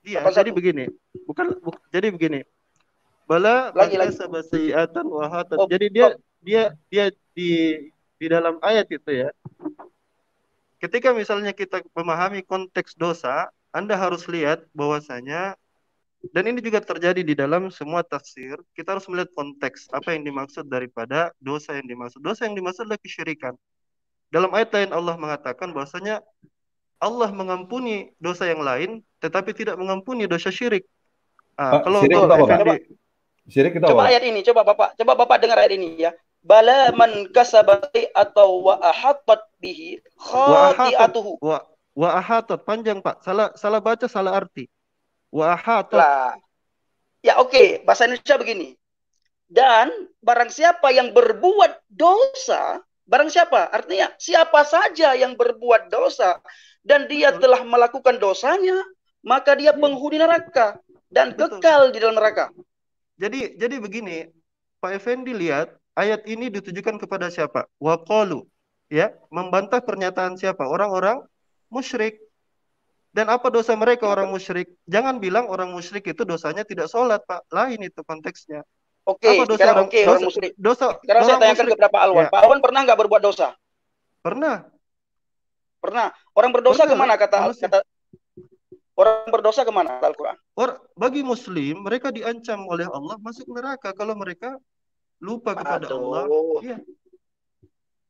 Iya, jadi begini. Jadi begini. Bala sayyatan wa hatan. Jadi dia di dalam ayat itu ya. Ketika misalnya kita memahami konteks dosa, Anda harus lihat bahwasanya, dan ini juga terjadi di dalam semua tafsir, kita harus melihat konteks apa yang dimaksud daripada dosa yang dimaksud. Dosa yang dimaksud adalah kesyirikan. Dalam ayat lain Allah mengatakan bahwasanya Allah mengampuni dosa yang lain, tetapi tidak mengampuni dosa syirik. Kalau syirik itu coba ayat ini, coba Bapak dengar ayat ini ya. Bala man kasabati atau wa ahatat bihi khati'atuhu. Wa ahatat panjang Pak. Salah baca, salah arti. Wa ahatat. Ya oke, bahasa Indonesia begini. Dan barang siapa yang berbuat dosa, barang siapa? Artinya siapa saja yang berbuat dosa dan dia telah melakukan dosanya, maka dia penghuni neraka dan kekal di dalam neraka. Jadi begini, Pak Effendi lihat ayat ini ditujukan kepada siapa? Waqalu, ya, membantah pernyataan siapa? Orang-orang musyrik. Dan apa dosa mereka orang musyrik? Jangan bilang orang musyrik itu dosanya tidak sholat, Pak. Lain itu konteksnya. Oke, sekarang orang musyrik. Sekarang saya tanyakan ke Pak Alwan. Ya. Pak Alwan pernah nggak berbuat dosa? Pernah. Orang berdosa kemana kata orang berdosa kemana Al-Quran? Bagi Muslim, mereka diancam oleh Allah masuk neraka kalau mereka lupa kepada Allah. Iya.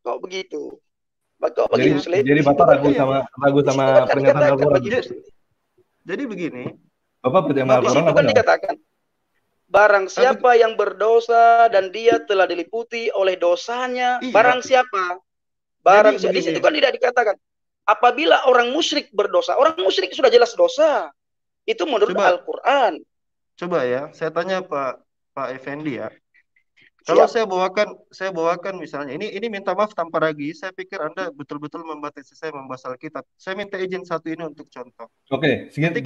Kok begitu? Jadi Bapak ragu sama pernyataan Al-Quran. Jadi begini. Bapak percaya sama Al-Quran apa dikatakan? Barang siapa yang berdosa dan dia telah diliputi oleh dosanya, barang siapa? Di situ kan tidak dikatakan. Apabila orang musyrik berdosa, orang musyrik sudah jelas dosa. Itu menurut Al-Quran. Coba ya, saya tanya Pak Effendi ya. Kalau saya bawakan misalnya, ini minta maaf tanpa ragi, saya pikir Anda betul-betul membatasi saya membahas Alkitab. Saya minta izin satu ini untuk contoh. Oke, sebentar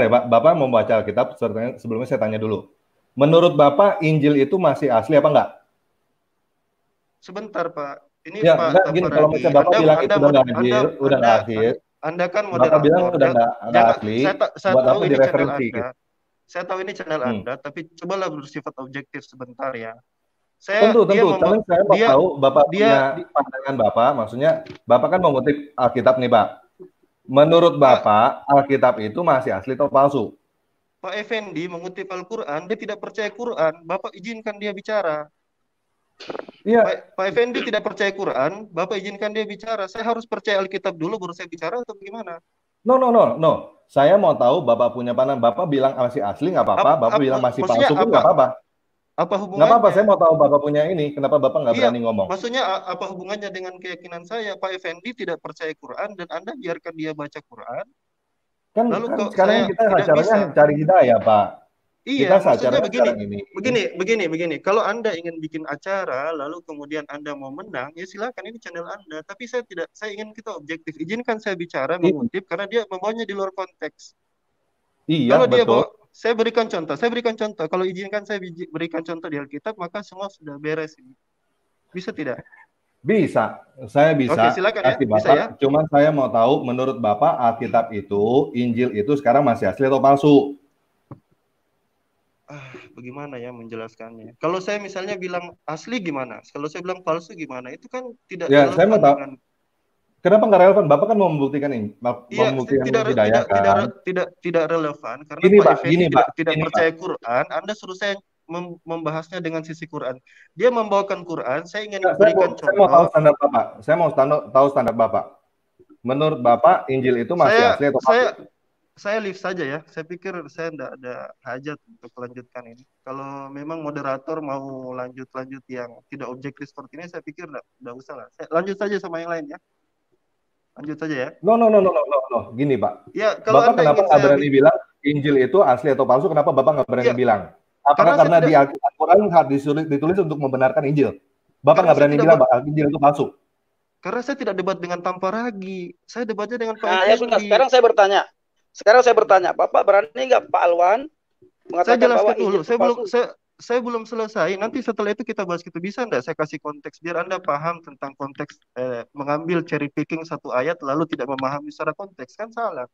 ya Pak. Bapak mau baca Alkitab, sebelumnya saya tanya dulu. Menurut Bapak, Injil itu masih asli apa enggak? Sebentar Pak. Ini ya, Pak gini, kalau misalnya Bapak bilang itu udah nggak asli, Anda kan moderator. Bapak bilang udah nggak asli, buat apa direferensi gitu? Saya tahu ini channel Anda, tapi cobalah bersifat objektif sebentar ya. Tentu. Tapi saya mau tahu Bapak punya pandangan Bapak, maksudnya Bapak kan mengutip Alkitab nih Pak. Menurut Bapak, Alkitab itu masih asli atau palsu? Pak Effendi mengutip Al-Quran, dia tidak percaya Quran, Bapak izinkan dia bicara. Iya. Pak Effendi tidak percaya Quran, Bapak izinkan dia bicara. Saya harus percaya Alkitab dulu baru saya bicara atau bagaimana? No. Saya mau tahu Bapak punya pandangan. Bapak bilang masih asli nggak apa-apa. Bapak bilang masih palsu pun nggak apa-apa. Apa hubungannya? Nggak apa-apa. Saya mau tahu Bapak punya ini. Kenapa Bapak nggak berani ngomong? Maksudnya apa hubungannya dengan keyakinan saya? Pak Effendi tidak percaya Quran dan Anda biarkan dia baca Quran. Kan, Lalu kan kok sekarang saya kita tidak acaranya bisa? cari hidayah, Pak. Kita Iya, maksudnya acaranya begini, sekarang ini. begini. Kalau Anda ingin bikin acara, lalu kemudian Anda mau menang, ya silakan, ini channel Anda. Tapi saya tidak, saya ingin kita objektif. Izinkan saya bicara, mengutip, karena dia membawanya di luar konteks. Iya, Kalau dia betul. bawa, saya berikan contoh. Kalau izinkan saya berikan contoh di Alkitab, maka semua sudah beres ini. Bisa tidak? Bisa, saya bisa Oke, silakan ya. kasih Bisa Bapak. ya. Cuman saya mau tahu, menurut Bapak Alkitab itu, Injil itu sekarang masih asli atau palsu? Bagaimana ya menjelaskannya? Kalau saya misalnya bilang asli gimana? Kalau saya bilang palsu gimana? Itu kan tidak Ya, saya mau relevan tahu. dengan. Kenapa nggak relevan? Bapak kan mau membuktikan ini, Iya, membuktikan hidayah kan? tidak relevan karena Gini, Pak Pak, Effendi gini, Pak, tidak gini, percaya Pak. Quran. Anda suruh saya membahasnya dengan sisi Quran. Dia membawakan Quran, saya ingin Nah, berikan saya mau tahu contoh. standar Bapak. Saya mau tahu standar Bapak. Menurut Bapak, Injil itu masih asli atau palsu? Saya live saja ya. Saya pikir saya tidak ada hajat untuk melanjutkan ini. Kalau memang moderator mau lanjut yang tidak objektif seperti ini, saya pikir tidak usah lah. Saya lanjut saja sama yang lain ya. Lanjut saja ya. No. Gini, Pak. Ya, kalau Bapak Anda kenapa ingin nggak saya berani bilang Injil itu asli atau palsu? Kenapa Bapak nggak berani Ya, bilang? Apakah karena di Al-Quran ditulis untuk membenarkan Injil? Bapak nggak berani bilang Injil itu palsu? Karena saya tidak debat dengan Tanpa Ragi. Saya debatnya dengan Pak Nah, ya sudah. Sekarang saya bertanya. Bapak berani nggak Pak Alwan mengatakan saya jelaskan bahwa dulu. Injil Saya belum selesai. Nanti setelah itu kita bahas gitu. Bisa enggak saya kasih konteks biar Anda paham tentang konteks mengambil cherry picking satu ayat lalu tidak memahami secara konteks, kan salah.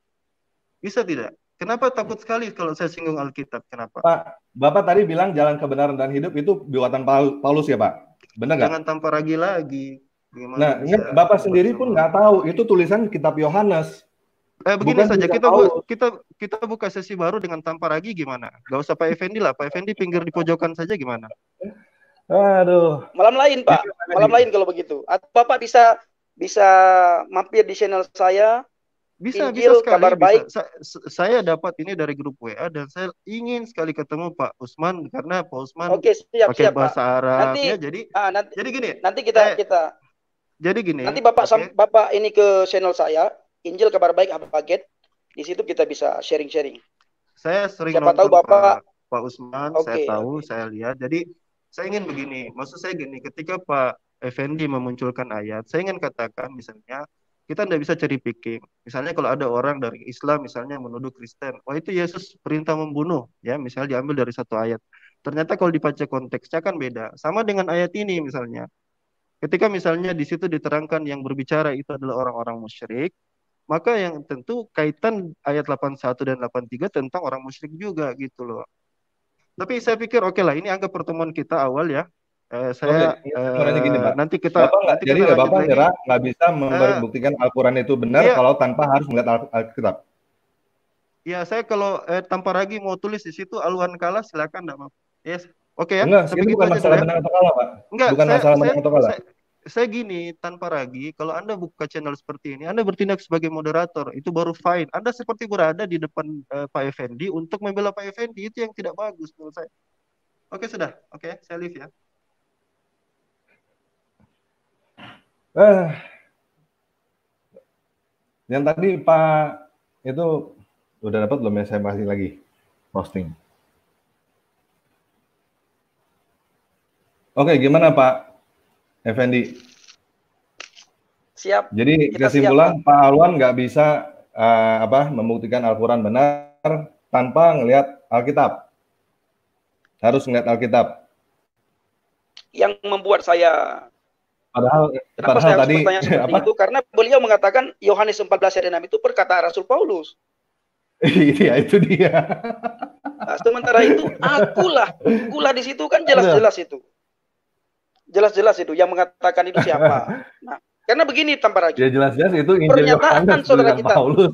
Bisa tidak? Kenapa takut sekali kalau saya singgung Alkitab? Kenapa? Pak, Bapak tadi bilang jalan kebenaran dan hidup itu buatan Paulus ya, Pak? Benar nggak? Jangan Tanpa Ragi lagi. Nah, Bapak sendiri pun nggak tahu itu tulisan Kitab Yohanes. Begini saja, kita buka sesi baru dengan Tanpa Ragi gimana? Gak usah Pak Effendi lah, Pak Effendi pinggir di pojokan saja gimana? Aduh. Malam lain Pak, malam lain kalau begitu. Atau Bapak bisa mampir di channel saya. Bisa Injil, sekali. Kabar Baik. Saya dapat ini dari grup WA dan saya ingin sekali ketemu Pak Usman karena Pak Usman pakai bahasa Arab. Nanti, ya, jadi gini. Nanti kita. Jadi gini. Nanti Bapak ini ke channel saya. Injil Kabar Baik apa paket, di situ kita bisa sharing-sharing. Saya sering Siapa nonton tahu Bapak Pak Usman, saya tahu, saya lihat. Jadi saya ingin begini, maksud saya gini, ketika Pak Effendi memunculkan ayat, saya ingin katakan misalnya kita tidak bisa cherry picking. Misalnya kalau ada orang dari Islam misalnya menuduh Kristen, wah itu Yesus perintah membunuh, ya misalnya diambil dari satu ayat. Ternyata kalau dibaca konteksnya kan beda. Sama dengan ayat ini misalnya. Ketika misalnya di situ diterangkan yang berbicara itu adalah orang-orang musyrik, maka yang tentu kaitan ayat 81 dan 83 tentang orang musyrik juga gitu loh. Tapi saya pikir oke lah, ini anggap pertemuan kita awal ya. Gini, Pak. Nanti kita Bapak nggak bisa membuktikan Al-Quran itu benar kalau tanpa harus melihat Alkitab. Ya, saya kalau Tanpa Ragi mau tulis di situ aluan kalah silakan enggak, Mas. Yes. Oke ya. Enggak, itu bukan masalah benar atau kalah, Pak. Enggak, bukan masalah menang atau kalah. Saya gini, Tanpa Ragi, kalau Anda buka channel seperti ini, Anda bertindak sebagai moderator, itu baru fine. Anda seperti berada di depan Pak Effendi untuk membela Pak Effendi, itu yang tidak bagus menurut saya. Oke, sudah. Oke, saya leave ya. Yang tadi Pak itu udah dapat belum ya, saya kasih lagi posting. Oke, gimana Pak Effendi? Siap. Jadi kesimpulan Pak Alwan nggak bisa membuktikan Al-Quran benar tanpa ngelihat Alkitab. Harus ngelihat Alkitab. Yang membuat saya Padahal saya tadi itu karena beliau mengatakan Yohanes 14 ayat 6 itu perkataan Rasul Paulus. Iya, itu dia. Nah, sementara itu akulah di situ kan jelas-jelas itu. Jelas-jelas itu yang mengatakan itu siapa. Nah, karena begini Tanpa Ragi. Ya jelas-jelas itu Injil pernyataan saudara kita. Paulus.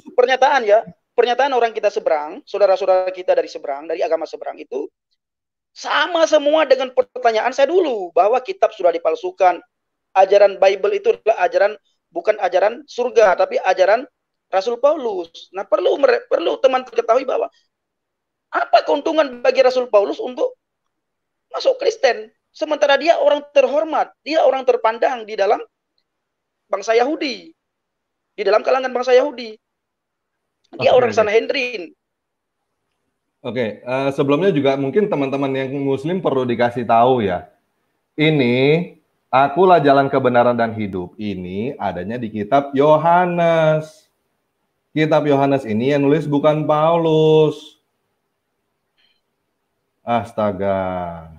Pernyataan orang kita seberang, saudara-saudara kita dari seberang, dari agama seberang itu sama semua dengan pertanyaan saya dulu bahwa kitab sudah dipalsukan. Ajaran Bible itu adalah bukan ajaran surga, tapi ajaran Rasul Paulus. Nah, perlu teman ketahui bahwa apa keuntungan bagi Rasul Paulus untuk masuk Kristen, sementara dia orang terhormat, dia orang terpandang di dalam bangsa Yahudi, di dalam kalangan bangsa Yahudi. Dia orang Sanhedrin. Oke, sebelumnya juga mungkin teman-teman yang Muslim perlu dikasih tahu ya. Ini akulah jalan kebenaran dan hidup. Ini adanya di kitab Yohanes. Kitab Yohanes ini yang nulis bukan Paulus. Astaga.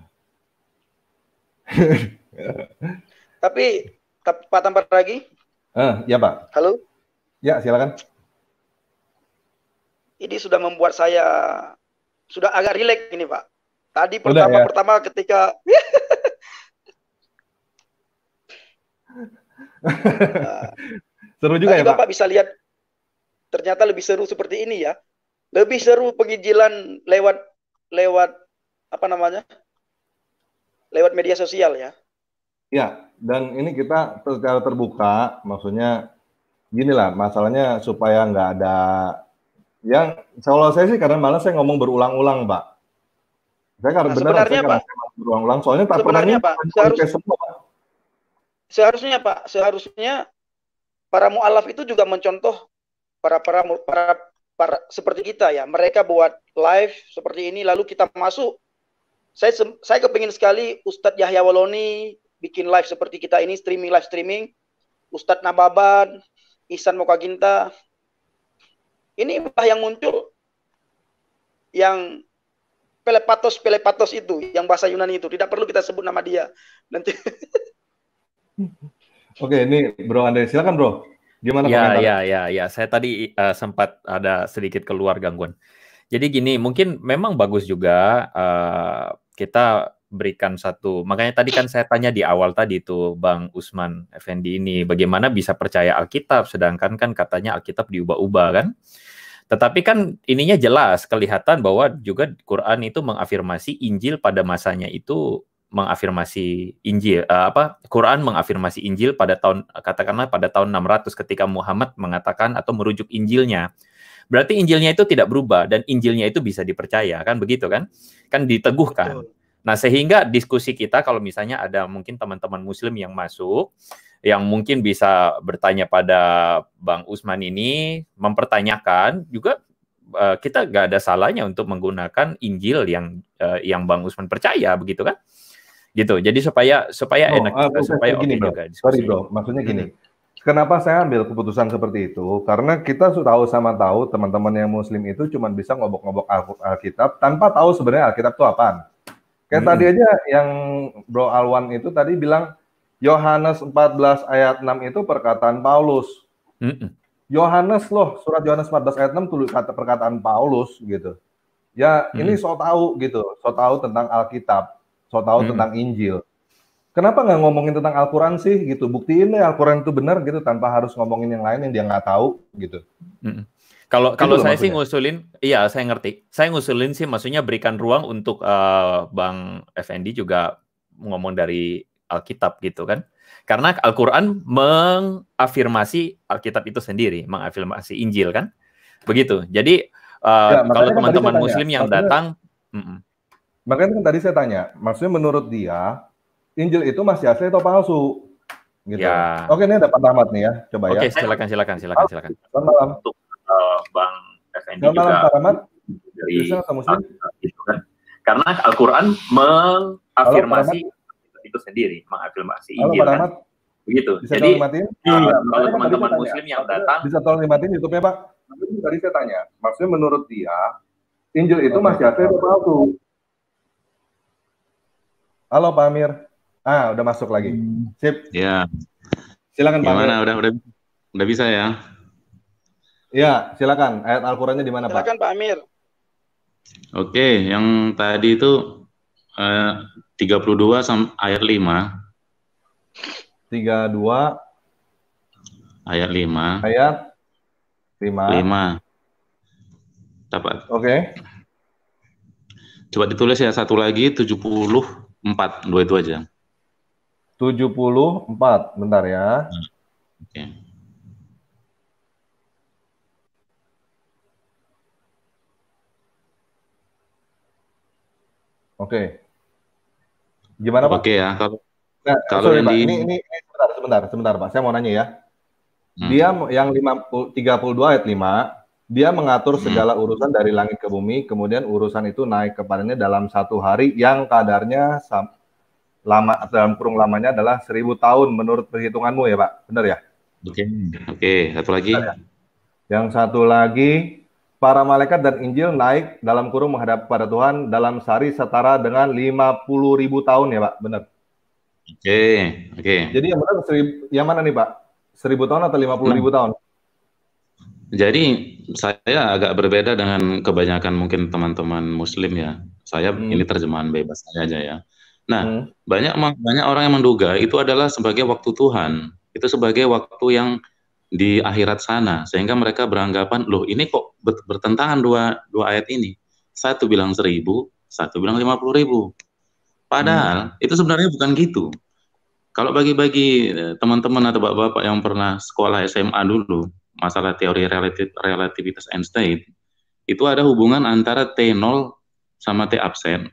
Tapi Pak Tampar lagi? Ya Pak. Halo? Ya, silakan. Ini sudah membuat saya sudah agak rileks ini Pak. Tadi pertama ketika seru juga ya Pak. Bapak bisa lihat ternyata lebih seru seperti ini ya. Lebih seru penginjilan lewat apa namanya? Lewat media sosial ya. Ya, dan ini kita secara terbuka, maksudnya gini lah, masalahnya supaya nggak ada yang, kalau saya sih karena malah saya ngomong berulang-ulang, Pak. Saya karena sebenarnya Pak, berulang-ulang, soalnya tak sebenarnya Pak, seharusnya para mu'alaf itu juga mencontoh para seperti kita ya. Mereka buat live seperti ini, lalu kita masuk. Saya kepingin sekali Ustadz Yahya Waloni bikin live seperti kita ini, live streaming. Ustadz Nababan, Ihsan Mokaginta. Ini yang muncul. Yang pelepatos itu, yang bahasa Yunani itu. Tidak perlu kita sebut nama dia. Nanti. Oke, ini Bro Andre. Silakan Bro. Gimana komentarnya? Ya. Saya tadi sempat ada sedikit keluar gangguan. Jadi gini, mungkin memang bagus juga kita berikan satu, makanya tadi kan saya tanya di awal tadi tuh Bang Usman Effendi ini, bagaimana bisa percaya Alkitab, sedangkan kan katanya Alkitab diubah-ubah kan? Tetapi kan ininya jelas, kelihatan bahwa juga Quran itu mengafirmasi Injil pada masanya itu mengafirmasi Injil, Quran mengafirmasi Injil pada tahun, katakanlah pada tahun 600 ketika Muhammad mengatakan atau merujuk Injilnya. Berarti Injilnya itu tidak berubah dan Injilnya itu bisa dipercaya, kan begitu kan? Kan diteguhkan. Betul. Nah, sehingga diskusi kita kalau misalnya ada mungkin teman-teman Muslim yang masuk, yang mungkin bisa bertanya pada Bang Usman ini, mempertanyakan juga kita nggak ada salahnya untuk menggunakan Injil yang Bang Usman percaya, begitu kan? Gitu. Jadi supaya enak, supaya gini, Bro. Sorry Bro, maksudnya gini. Kenapa saya ambil keputusan seperti itu? Karena kita sudah tahu teman-teman yang Muslim itu cuma bisa ngobok-ngobok Alkitab tanpa tahu sebenarnya Alkitab itu apaan. Kayak tadi aja yang Bro Alwan itu tadi bilang Yohanes 14 ayat 6 itu perkataan Paulus. Yohanes loh, surat Yohanes 14 ayat 6 tulis kata perkataan Paulus gitu. Ya ini so tahu gitu, so tahu tentang Alkitab, so tahu tentang Injil. Kenapa nggak ngomongin tentang Al-Quran sih gitu? Buktiin deh Al-Quran itu benar gitu tanpa harus ngomongin yang lain yang dia nggak tahu gitu. Kalau saya sih ngusulin, iya saya ngerti. Saya ngusulin sih maksudnya berikan ruang untuk Bang Effendi juga ngomong dari Alkitab gitu kan. Karena Al-Quran mengafirmasi Alkitab itu sendiri, mengafirmasi Injil kan. Begitu. Jadi kalau teman-teman Muslim yang datang, makanya kan tadi saya tanya, maksudnya menurut dia Injil itu masih asli atau palsu? Gitu. Ya. Oke, ini ada Pak Rahmat nih ya, coba ya. Oke, silakan. Selamat malam. Untuk Bang Effendi juga. Selamat malam Pak Rahmat. Dari itu kan. Karena Al-Quran mengafirmasi itu sendiri, mengafirmasi Injil kan. Begitu. Bisa jadi kalau teman-teman Muslim yang datang, bisa tolong dimatiin YouTube-nya Pak. Tadi saya tanya, maksudnya menurut dia Injil itu masih asli atau palsu? Halo Pak Amir. Udah masuk lagi. Sip. Ya. Silakan Pak. Gimana? Udah bisa ya? Iya, silakan. Ayat Al-Qur'annya di mana, Pak? Silakan Pak Amir. Oke, yang tadi itu 32 ayat 5. 32 ayat 5. Ayat 5. Dapat. Oke. Coba ditulis ya satu lagi 74, dua itu aja. 74, bentar ya. Oke. Oke. Gimana Pak? Oke ya, kalau sorry, Pak. Ini sebentar Pak. Saya mau nanya ya. Dia yang 32 ayat 5, Dia mengatur segala urusan dari langit ke bumi, kemudian urusan itu naik kepadanya dalam 1 hari yang kadarnya lama, dalam kurung lamanya adalah 1000 tahun menurut perhitunganmu ya Pak, benar ya? Oke, satu lagi. Ya? Yang satu lagi, para malaikat dan Injil naik dalam kurung menghadap pada Tuhan dalam sehari setara dengan 50.000 tahun ya Pak, benar? Oke. Jadi yang benar yang mana nih Pak? 1000 tahun atau 50.000 tahun? Jadi saya agak berbeda dengan kebanyakan mungkin teman-teman Muslim ya. Saya ini terjemahan bebas aja ya. Nah, banyak orang yang menduga itu adalah sebagai waktu Tuhan, itu sebagai waktu yang di akhirat sana, sehingga mereka beranggapan, loh ini kok bertentangan dua ayat ini. Satu bilang 1000, satu bilang 50.000. Padahal itu sebenarnya bukan gitu. Kalau bagi teman-teman atau bapak-bapak yang pernah sekolah SMA dulu, masalah teori relativitas Einstein, itu ada hubungan antara T0 sama T absen.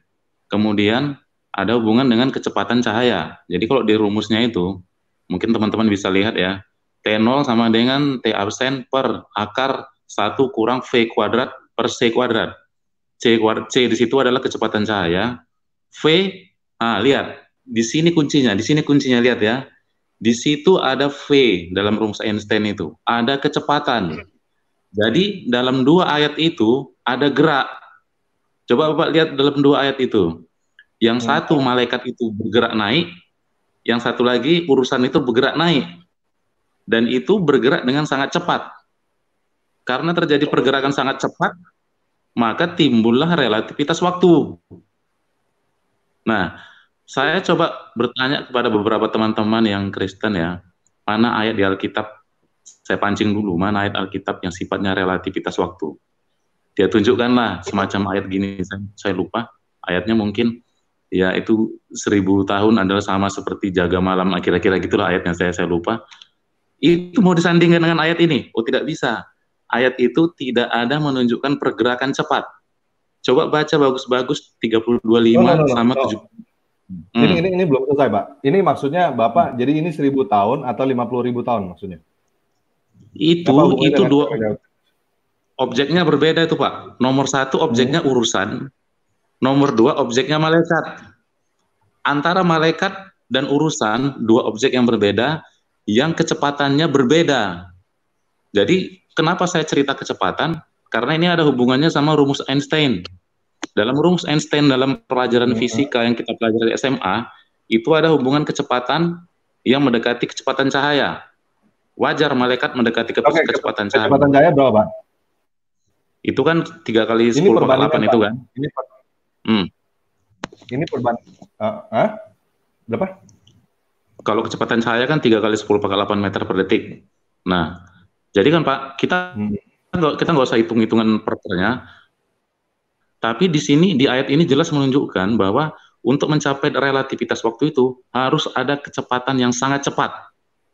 Kemudian ada hubungan dengan kecepatan cahaya. Jadi kalau di rumusnya itu, mungkin teman-teman bisa lihat ya, T0 sama dengan T absen per akar 1 kurang V kuadrat per C kuadrat. C di situ adalah kecepatan cahaya. V, lihat, di sini kuncinya lihat ya. Di situ ada V dalam rumus Einstein itu, ada kecepatan. Jadi dalam 2 ayat itu ada gerak. Coba Bapak lihat dalam 2 ayat itu. Yang satu malaikat itu bergerak naik, yang satu lagi urusan itu bergerak naik. Dan itu bergerak dengan sangat cepat. Karena terjadi pergerakan sangat cepat, maka timbullah relativitas waktu. Nah, saya coba bertanya kepada beberapa teman-teman yang Kristen ya, mana ayat di Alkitab, saya pancing dulu, mana ayat Alkitab yang sifatnya relativitas waktu. Dia tunjukkanlah semacam ayat gini, saya lupa, ayatnya mungkin, ya itu 1000 tahun adalah sama seperti jaga malam, kira-kira gitulah ayatnya, saya lupa. Itu mau disandingkan dengan ayat ini? Oh tidak bisa. Ayat itu tidak ada menunjukkan pergerakan cepat. Coba baca bagus-bagus 325 sama 70. Ini belum selesai, Pak. Ini maksudnya Bapak, jadi ini 1000 tahun atau 50.000 tahun maksudnya? Itu dua objeknya berbeda itu, Pak. Nomor 1 objeknya urusan, nomor 2 objeknya malaikat. Antara malaikat dan urusan 2 objek yang berbeda, yang kecepatannya berbeda. Jadi kenapa saya cerita kecepatan? Karena ini ada hubungannya sama rumus Einstein. Dalam rumus Einstein dalam pelajaran fisika yang kita pelajari di SMA, itu ada hubungan kecepatan yang mendekati kecepatan cahaya. Wajar malaikat mendekati kecepatan cahaya. Kecepatan cahaya berapa, Pak? Itu kan 3 kali 10 pangkat 8 itu kan? Ini perbandingan. Berapa? Kalau kecepatan cahaya kan 3 kali 10 pangkat 8 meter per detik. Nah, jadi kan Pak, kita nggak usah hitung-hitungan pernya. Tapi di sini, di ayat ini jelas menunjukkan bahwa untuk mencapai relativitas waktu itu harus ada kecepatan yang sangat cepat.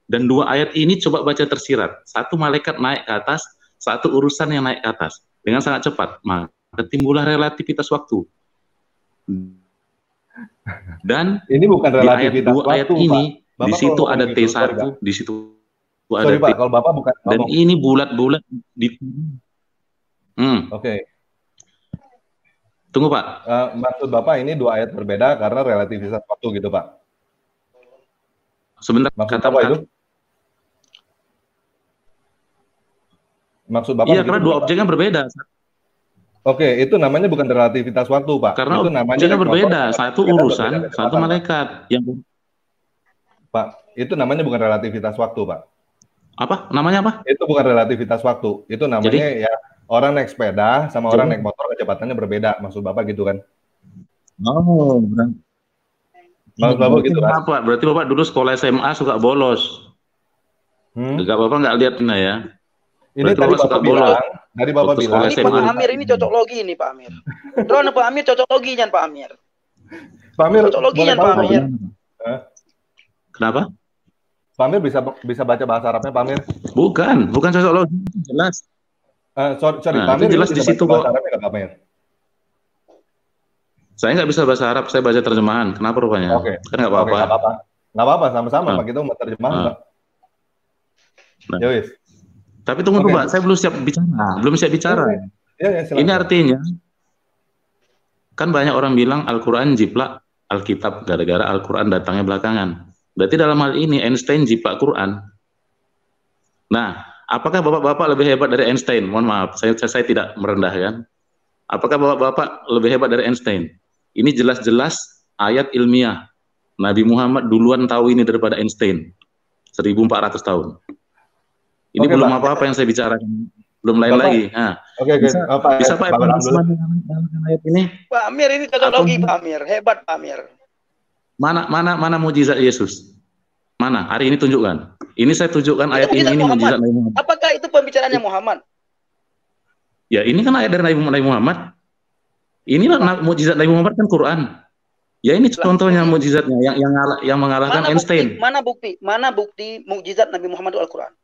Dan 2 ayat ini coba baca tersirat. 1 malaikat naik ke atas, 1 urusan yang naik ke atas. Dengan sangat cepat. Maka timbullah relativitas waktu. Dan ini bukan relativitas di ayat 2 ayat ini, di situ ada T1, di situ ada T. Pak, kalau Bapak bukan. Dan ini bulat-bulat di. Oke. Tunggu Pak. Maksud Bapak ini 2 ayat berbeda karena relativitas waktu gitu Pak? Sebentar. Maksud Bapak itu? Maksud Bapak? Iya, karena 2 objeknya berbeda. Oke, itu namanya bukan relativitas waktu Pak. Karena itu namanya objeknya berbeda. 1 urusan, 1 malaikat. Pak, itu namanya bukan relativitas waktu Pak. Apa? Namanya apa? Itu bukan relativitas waktu. Itu namanya ya orang naik sepeda sama orang naik motor kecepatannya berbeda. Maksud Bapak gitu kan? Oh, maksud Bapak gitu kan? Apa? Berarti Bapak dulu sekolah SMA suka bolos. Enggak Bapak nggak lihat ya? Ini tadi Bapak bilang, dari Bapak bilang. Ini Pak Amir ini cocok logi ini Pak Amir. Drone Pak Amir cocok loginya Pak Amir. Pak Amir, cocok loginya Pak Amir. Kenapa? Pak Amir bisa baca bahasa Arabnya Pak Amir? Bukan cocok logi, jelas. Sorry, Pak Amir jelas di situ kok. Saya nggak bisa bahasa Arab, saya baca terjemahan. Kenapa rupanya? Oke. Kan nggak apa-apa. Nggak apa-apa, sama-sama Pak, kita mau terjemahan Pak. Ya wis. Tapi tunggu Pak, saya belum siap bicara. Ini artinya kan banyak orang bilang Al-Quran jiplak Alkitab gara-gara Al-Quran datangnya belakangan. Berarti dalam hal ini Einstein jiplak Quran. Nah, apakah bapak-bapak lebih hebat dari Einstein? Mohon maaf, saya tidak merendahkan. Apakah bapak-bapak lebih hebat dari Einstein? Ini jelas-jelas ayat ilmiah. Nabi Muhammad duluan tahu ini daripada Einstein. 1400 tahun. Ini belum apa-apa yang saya bicarakan. Belum lain lagi. Nah, bisa Pak ayat ini? Pak Amir ini teknologi Pak Amir. Hebat Pak Amir. Mana mujizat Yesus? Mana? Hari ini tunjukkan. Ini saya tunjukkan ayat ini mujizat Nabi Muhammad. Apakah itu pembicaraannya Muhammad? Ya, ini kan ayat dari Nabi Muhammad. Inilah mujizat Nabi Muhammad kan Quran. Ya ini contohnya mujizatnya yang mengalahkan Einstein. Mana bukti mujizat Nabi Muhammad itu Al-Quran?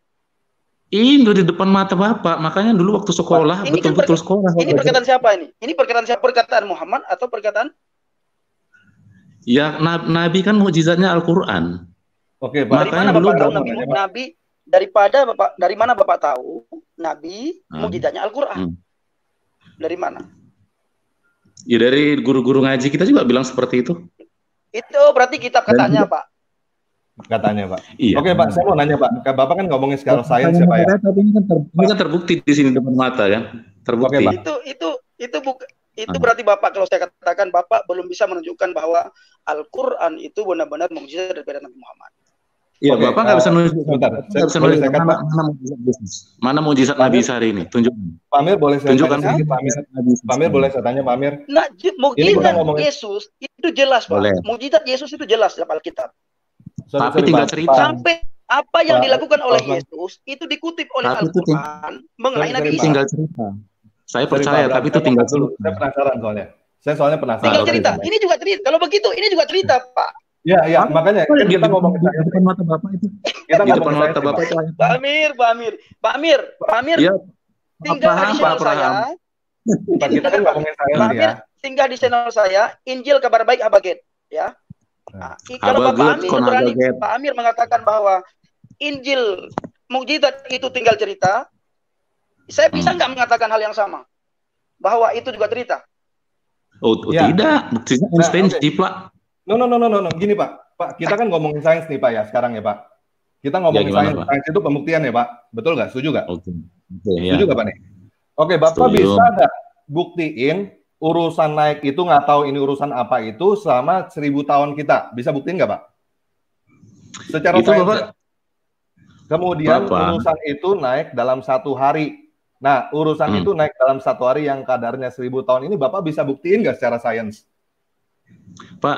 Ini di depan mata Bapak. Makanya dulu waktu sekolah betul-betul sekolah. Ini perkataan siapa ini? Ini perkataan siapa? Perkataan Muhammad atau perkataan? Ya Nabi kan mujizatnya Al-Quran. Oke, Pak. Dari mana Bapak tahu Nabi dari mana Bapak tahu Nabi mujizatnya Al-Quran? Dari mana? Ya dari guru-guru ngaji kita juga bilang seperti itu. Itu berarti kitab katanya, Pak. Katanya, Pak. Iya. Oke, Pak, saya mau nanya, Pak. Bapak kan ngomongin skala sains ya, Pak ya. Tapi ini kan terbukti di sini depan mata kan. Terbukti. Oke, Pak. Itu berarti Bapak, kalau saya katakan Bapak belum bisa menunjukkan bahwa Al-Qur'an itu benar-benar mujizat daripada Nabi Muhammad. Iya, Bapak nggak bisa nunjukkan. Mana mujizat Nabi hari ini? Tunjukkan. Pak Amir boleh saya tunjukkan. Pak Amir boleh saya tanya, Pak Amir. Nah, mujizat Yesus itu jelas, Pak. Mujizat Yesus itu jelas dalam Alkitab. Tapi tinggal cerita. Sampai apa yang dilakukan oleh Yesus itu dikutip oleh Al-Quran mengenai Nabi Isa. Tinggal cerita. Saya percaya, tapi itu tinggal dulu. Saya penasaran soalnya. Saya soalnya penasaran. Tinggal cerita. Ini juga cerita. Kalau begitu, ini juga cerita, Pak. Ya, makanya kita ngomong di depan mata Bapak itu. Kita di depan mata Bapak itu. Pak Amir. Ya, tinggal di channel saya. Kita kan ngomongin saya ya. Tinggal di channel saya, Injil Kabar Baik Habaget, ya. Nah, kalau Pak Amir mengatakan bahwa Injil mukjizat itu tinggal cerita, saya bisa nggak mengatakan hal yang sama? Bahwa itu juga cerita? Oh, tidak. Buktinya Einstein jiplak. No. Gini, Pak. Pak, kita kan ngomongin sains nih, Pak ya, sekarang ya, Pak. Kita ngomongin sains. Sains itu pembuktian ya, Pak. Betul nggak? Setuju nggak? Setuju nggak, Pak nih? Oke, Bapak bisa nggak buktiin urusan naik itu nggak tahu ini urusan apa itu selama 1000 tahun kita? Bisa buktiin nggak, Pak? Secara itu, sains. Bapak, kemudian urusan itu naik dalam 1 hari. Nah, urusan itu naik dalam 1 hari yang kadarnya 1000 tahun ini, Bapak bisa buktiin nggak secara sains? Pak,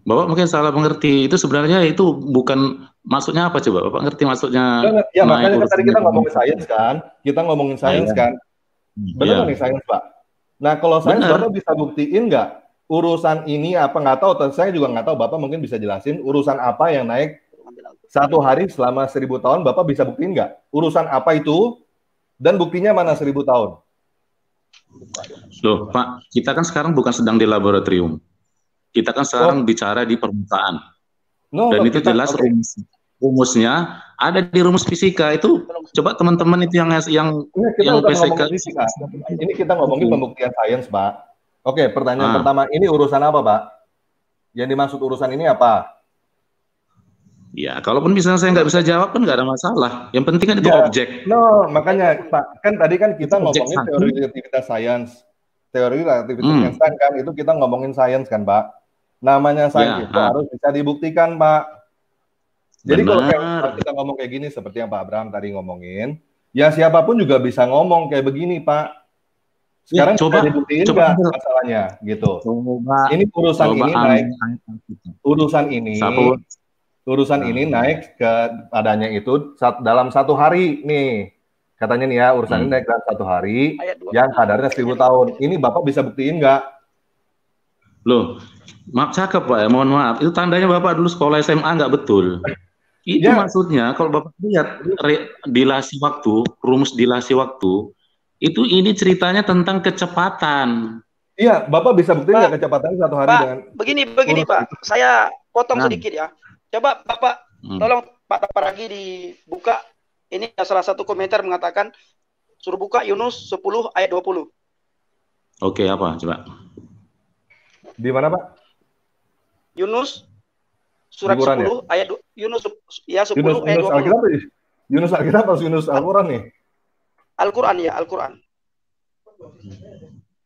Bapak mungkin salah mengerti. Itu sebenarnya itu bukan maksudnya apa coba? Bapak ngerti maksudnya? Ya, makanya tadi kita ngomongin sains kan. Kita ngomongin sains kan. Benar nih sains, Pak. Nah, kalau sains Bapak bisa buktiin nggak urusan ini apa nggak tahu? Saya juga nggak tahu. Bapak mungkin bisa jelasin urusan apa yang naik 1 hari selama 1000 tahun. Bapak bisa buktiin nggak? Urusan apa itu? Dan buktinya mana 1000 tahun? Loh, Pak, kita kan sekarang bukan sedang di laboratorium. Kita kan sekarang bicara di permukaan. Dan itu jelas rumusnya ada di rumus fisika itu. Coba teman-teman itu yang fisika. Ini kita ngomongin pembuktian sains, Pak. Oke, pertanyaan pertama, ini urusan apa, Pak? Yang dimaksud urusan ini apa? Ya, kalaupun misalnya saya nggak bisa jawab kan nggak ada masalah. Yang penting kan itu objek. No, makanya Pak, kan tadi kan kita ngomongin teori relativitas sains. Teori relativitas sains kan itu kita ngomongin sains kan, Pak. Namanya sains itu harus bisa dibuktikan, Pak. Jadi kalau kita ngomong kayak gini seperti yang Pak Abraham tadi ngomongin, ya siapapun juga bisa ngomong kayak begini, Pak. Sekarang coba dibuktiin nggak masalahnya, gitu. Ini urusan ini naik. Urusan ini naik ke adanya itu dalam 1 hari nih. Katanya nih ya, urusan ini naik dalam 1 hari yang kadarnya 1000 tahun. Ini Bapak bisa buktiin nggak? Loh, maaf cakep Pak ya, mohon maaf. Itu tandanya Bapak dulu sekolah SMA nggak betul. Itu maksudnya kalau Bapak lihat dilasi waktu, rumus dilasi waktu, itu ini ceritanya tentang kecepatan. Iya, Bapak bisa buktiin nggak kecepatan 1 hari Pak, dengan... Begini Pak, saya potong sedikit ya. Coba Bapak, tolong Pak Paragi dibuka Ini salah satu komentar mengatakan, suruh buka Yunus 10 ayat 20. Oke, apa? Coba. Di mana, Pak? Yunus surat 10 ya? Ayat Yunus ya 10 Yunus, ayat 20. Alkitab, Yunus Alkitab atau Yunus Al-Quran nih? Al-Quran ya, Al-Quran.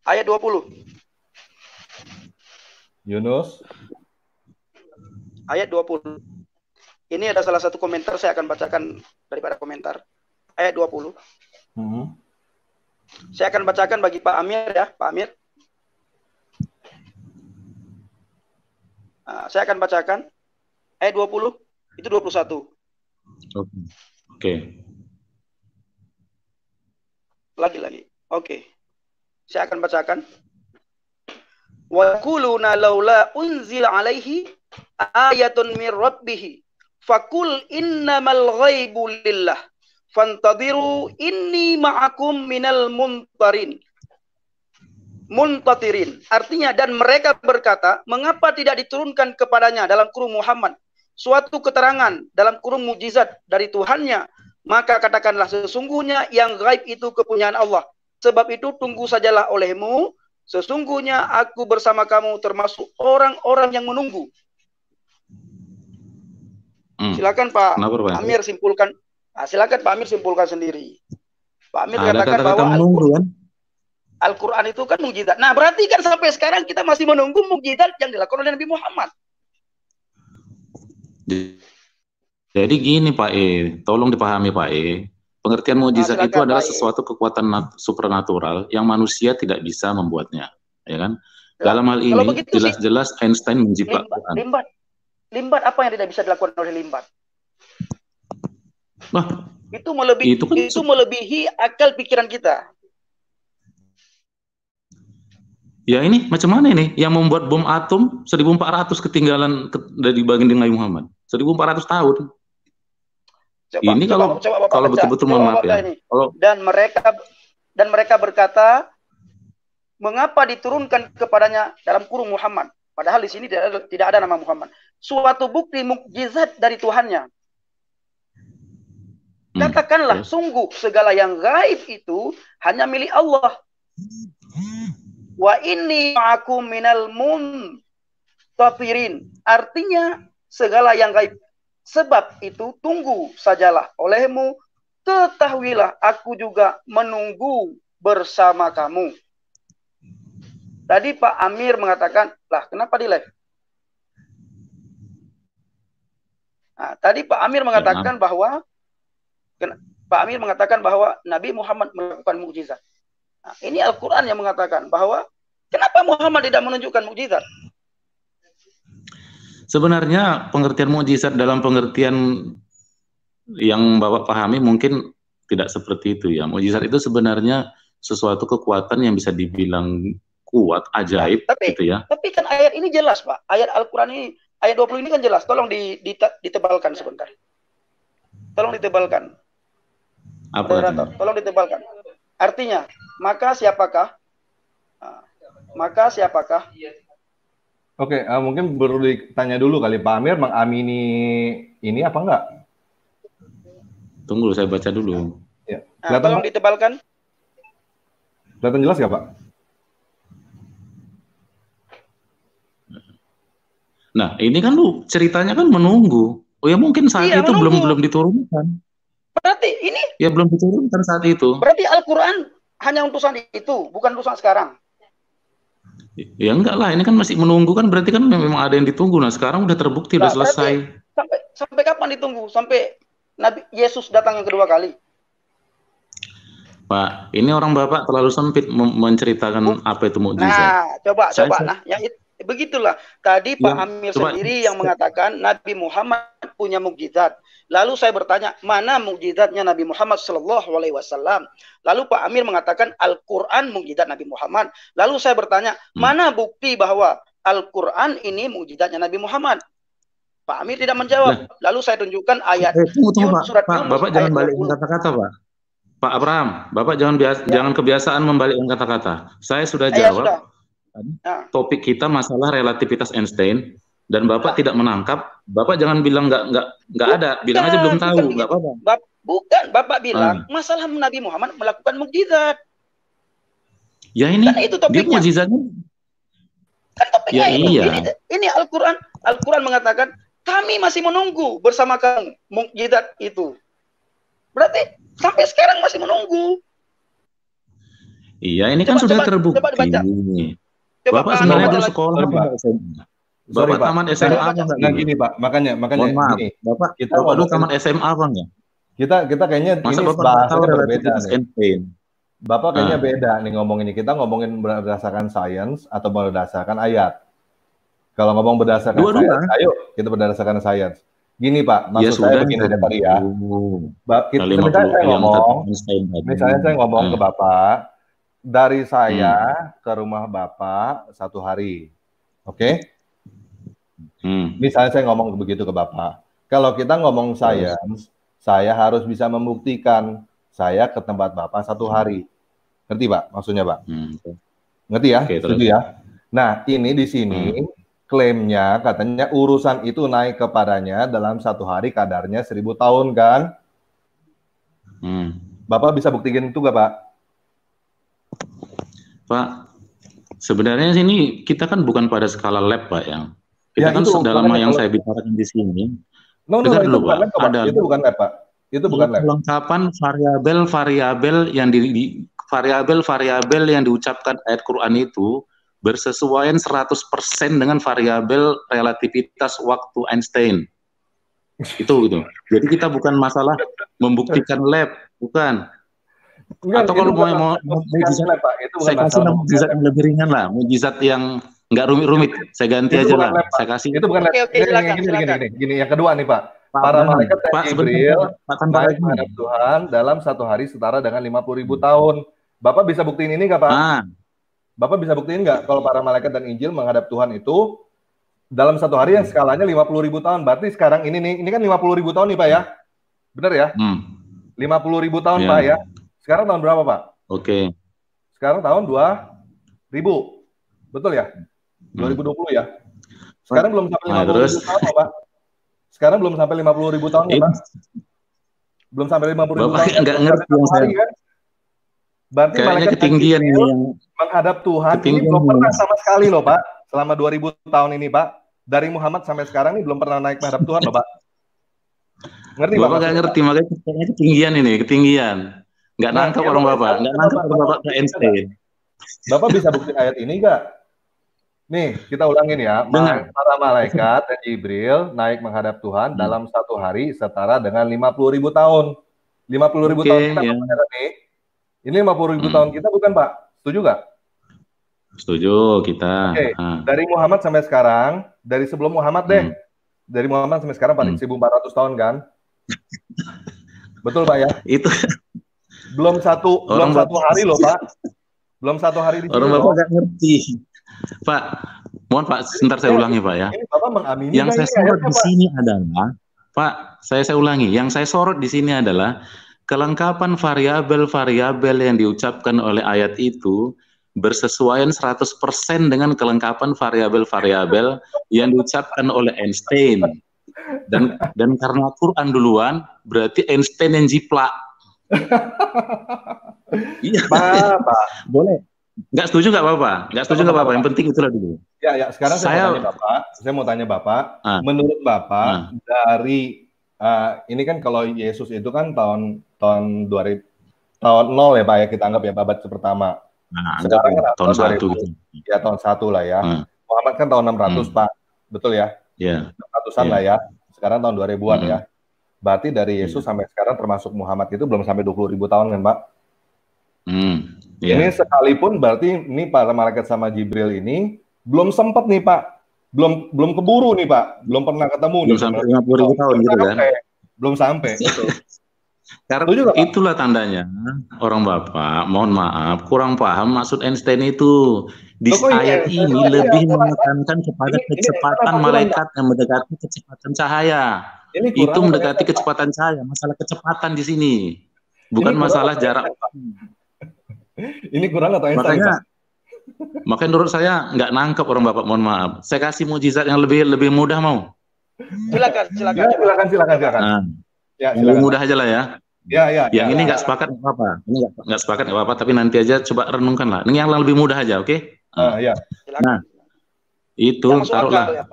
Ayat 20. Yunus ayat 20. Ini ada salah satu komentar, saya akan bacakan daripada komentar. Ayat 20. Saya akan bacakan bagi Pak Amir ya, Pak Amir. Saya akan bacakan ayat 20, itu 21. Oke. Lagi. Oke. Saya akan bacakan. Wa yaquluna laula unzila alaihi ayatun mir rabbih fakul innamal ghaibu lillah fantadiru inni ma'akum minal muntatirin. Artinya, dan mereka berkata, mengapa tidak diturunkan kepadanya dalam kurung Muhammad suatu keterangan dalam kurung mukjizat dari Tuhannya, maka katakanlah sesungguhnya yang gaib itu kepunyaan Allah. Sebab itu tunggu sajalah olehmu, sesungguhnya aku bersama kamu termasuk orang-orang yang menunggu. Silakan Pak Amir simpulkan. Silakan Pak Amir simpulkan sendiri. Pak Amir katakan bahwa Al-Quran itu kan mukjizat. Nah, berarti kan sampai sekarang kita masih menunggu mukjizat yang dilakukan oleh Nabi Muhammad. Jadi gini Pak E, tolong dipahami Pak E. Pengertian mukjizat itu adalah sesuatu kekuatan supernatural yang manusia tidak bisa membuatnya, ya kan? Dalam hal ini jelas-jelas Einstein menciptakan. Limbat apa yang tidak bisa dilakukan oleh limbat? Nah, itu melebihi akal pikiran kita. Ya ini macam mana ini? Yang membuat bom atom 1400 ketinggalan dari baginda Nabi Muhammad. 1400 tahun. Coba, ini kalau betul-betul mohon maaf ya. Dan mereka berkata, mengapa diturunkan kepadanya dalam kurung Muhammad? Padahal di sini tidak ada nama Muhammad. Suatu bukti mukjizat dari Tuhannya. Katakanlah, sungguh segala yang gaib itu hanya milik Allah. Wa inni ma'akum minal muntatirin. Artinya segala yang gaib. Sebab itu tunggu sajalah olehmu, ketahuilah aku juga menunggu bersama kamu. Tadi Pak Amir mengatakan, lah kenapa di live? Nah, tadi Pak Amir mengatakan bahwa Nabi Muhammad melakukan mukjizat. Nah, ini Al-Quran yang mengatakan bahwa kenapa Muhammad tidak menunjukkan mukjizat? Sebenarnya pengertian mukjizat dalam pengertian yang Bapak pahami mungkin tidak seperti itu ya. Mukjizat itu sebenarnya sesuatu kekuatan yang bisa dibilang kuat, ajaib, gitu ya. Tapi kan ayat ini jelas Pak. Ayat Al-Quran ini, ayat 20 ini kan jelas. Tolong ditebalkan sebentar. Tolong ditebalkan. Apa? Tolong ditebalkan. Artinya, maka siapakah? Oke, mungkin perlu ditanya dulu kali Pak Amir mengamini ini apa enggak? Tunggu, saya baca dulu. Ya. Tolong ditebalkan. Kelihatan jelas nggak Pak? Nah, ini kan lu ceritanya kan menunggu. Oh ya mungkin saat itu belum diturunkan. Berarti ini? Ya belum diturunkan saat itu. Berarti Al-Quran hanya utusan itu, bukan utusan sekarang. Ya enggak lah, ini kan masih menunggu kan, berarti kan memang ada yang ditunggu. Nah sekarang udah terbukti, udah selesai. Sampai kapan ditunggu? Sampai Nabi Yesus datang yang kedua kali. Pak, ini orang Bapak terlalu sempit menceritakan apa itu mukjizat. Nah, coba. Nah, yang itu, begitulah. Tadi Pak Amir sendiri yang mengatakan Nabi Muhammad punya mukjizat. Lalu saya bertanya, mana mukjizatnya Nabi Muhammad SAW? Lalu Pak Amir mengatakan Al-Quran mukjizat Nabi Muhammad. Lalu saya bertanya, mana bukti bahwa Al-Quran ini mukjizatnya Nabi Muhammad? Pak Amir tidak menjawab. Lalu saya tunjukkan ayat surat Yunus. Bapak jangan balikkan kata-kata, Pak. Pak Abraham, Bapak jangan kebiasaan membalikkan kata-kata. Saya sudah jawab. Topik kita masalah relativitas Einstein. Dan Bapak tidak menangkap, Bapak jangan bilang nggak ada, bilang aja belum tahu, nggak apa-apa. Bukan, Bapak bilang masalah Nabi Muhammad melakukan mukjizat. Ya ini kan itu topiknya. Dia mukjizatnya. Kan topiknya ya, itu. Iya. Ini Al-Quran mengatakan kami masih menunggu bersama kamu mukjizat itu. Berarti sampai sekarang masih menunggu. Iya, ini kan sudah terbukti. Coba dibaca. Bapak sebenarnya dulu sekolah Bapak taman SMA Nah gini Pak, makanya gini. Bapak kita dulu taman SMA Bang ya. Kita kayaknya masa ini bahasanya berbeda nih. Bapak kayaknya beda nih ngomong ini. Kita ngomongin berdasarkan sains atau berdasarkan ayat. Kalau ngomong berdasarkan sains, ayo kita berdasarkan sains. Gini Pak, maksud saya begini tadi ya. Misalnya saya ngomong ke Bapak, dari saya ke rumah Bapak 1 hari. Oke? Misalnya saya ngomong begitu ke Bapak. Kalau kita ngomong sains, saya harus bisa membuktikan saya ke tempat Bapak 1 hari. Ngerti Pak? Maksudnya Pak? Ngerti ya? Setuju ya? Nah, ini di sini klaimnya katanya urusan itu naik kepadanya dalam 1 hari kadarnya 1000 tahun kan? Bapak bisa buktikan itu nggak Pak? Pak, sebenarnya sini kita kan bukan pada skala lab Pak yang. Kita kan dalam yang saya bicarakan di sini. Dengar dulu Pak. Itu bukan lab Pak. Itu bukan lab. Kelengkapan variabel-variabel yang diucapkan ayat Quran itu bersesuaian 100% dengan variabel relativitas waktu Einstein. Itu gitu. Jadi kita bukan masalah membuktikan lab, bukan. Atau kalau mau mujizat, saya kasih nama mujizat yang lebih ringan lah, mujizat yang nggak rumit-rumit. Saya ganti aja lah. Saya kasih. Itu bukan lab. Gini, yang kedua nih Pak. Para malaikat dan Jibril naik menghadap Tuhan dalam 1 hari setara dengan 50.000 tahun. Bapak bisa buktiin ini nggak Pak? Bapak bisa buktiin nggak kalau para malaikat dan Injil menghadap Tuhan itu dalam 1 hari yang skalanya 50.000 tahun? Berarti sekarang ini kan 50.000 tahun nih Pak ya? Benar ya? 50.000 tahun Pak ya? Sekarang tahun berapa Pak? Oke. Sekarang tahun 2000. Betul ya? 2020 ya? Sekarang belum sampai 50.000 tahun Pak. Sekarang belum sampai 50.000 tahun ya Pak? Belum sampai 50.000 tahun. Bapak nggak ngerti yang saya. Kan? Berarti kayaknya ketinggian ini yang menghadap Tuhan ini belum pernah sama sekali loh Pak. Selama 2000 tahun ini Pak. Dari Muhammad sampai sekarang ini belum pernah naik menghadap Tuhan loh Pak. Ngerti Bapak nggak ngerti, makanya kayaknya ketinggian. Nggak nangkep orang Bapak. Nggak nangkep orang Bapak ke Einstein. Bapak bisa bukti ayat ini nggak? Nih, kita ulangin ya. Para malaikat dan Jibril naik menghadap Tuhan dalam 1 hari setara dengan 50.000 tahun. 50.000 tahun kita nih. Ini 50.000 tahun kita bukan Pak? Setuju nggak? Setuju kita. Dari Muhammad sampai sekarang, dari sebelum Muhammad deh. Dari Muhammad sampai sekarang paling 1.400 tahun kan? Betul Pak ya? Itu belum satu hari loh Pak. Belum 1 hari di sini. Orang Bapak nggak ngerti. Pak, mohon Pak, sebentar saya ulangi Pak ya. Ini Bapak mengamini yang saya sorot di sini adalah, Pak, saya ulangi. Yang saya sorot di sini adalah kelengkapan variabel-variabel yang diucapkan oleh ayat itu bersesuaian 100% dengan kelengkapan variabel-variabel yang diucapkan oleh Einstein. Dan karena Quran duluan, berarti Einstein yang jiplak. Iya, Pak. Boleh. Nggak setuju nggak Bapak? Nggak setuju nggak Bapak? Yang penting itulah dulu. Ya. Sekarang saya mau tanya Bapak. Menurut Bapak dari ini kan kalau Yesus itu kan tahun 0 ya Pak ya, kita anggap ya abad pertama. Sekarang kan tahun 1 gitu. Ya tahun 1 lah ya. Muhammad kan tahun 600 Pak. Betul ya? Iya. 600-an lah ya. Sekarang tahun 2000-an ya. Berarti dari Yesus sampai sekarang termasuk Muhammad itu belum sampai 20.000 tahun kan Pak? Ini sekalipun berarti ini para malaikat sama Jibril ini belum sempat nih Pak, belum keburu nih Pak, belum pernah ketemu. Belum sampai 50.000 tahun gitu kan? Belum sampai. Betul. Karena itulah tandanya orang Bapak, mohon maaf, kurang paham maksud Einstein itu. Di ayat ini lebih menekankan kepada kecepatan malaikat yang mendekati kecepatan cahaya. Itu mendekati kecepatan cahaya, masalah kecepatan di sini, bukan masalah jarak. Ini kurang atau Einstein? Makanya menurut saya nggak nangkep orang Bapak, mohon maaf. Saya kasih mujizat yang lebih mudah mau? Silakan. Ya, silakan. Ya, lebih mudah aja lah ya. Yang ini nggak sepakat nggak apa-apa. Ini nggak sepakat nggak apa-apa. Tapi nanti aja coba renungkan lah. Ini yang lebih mudah aja, oke? Nah, itu taruhlah.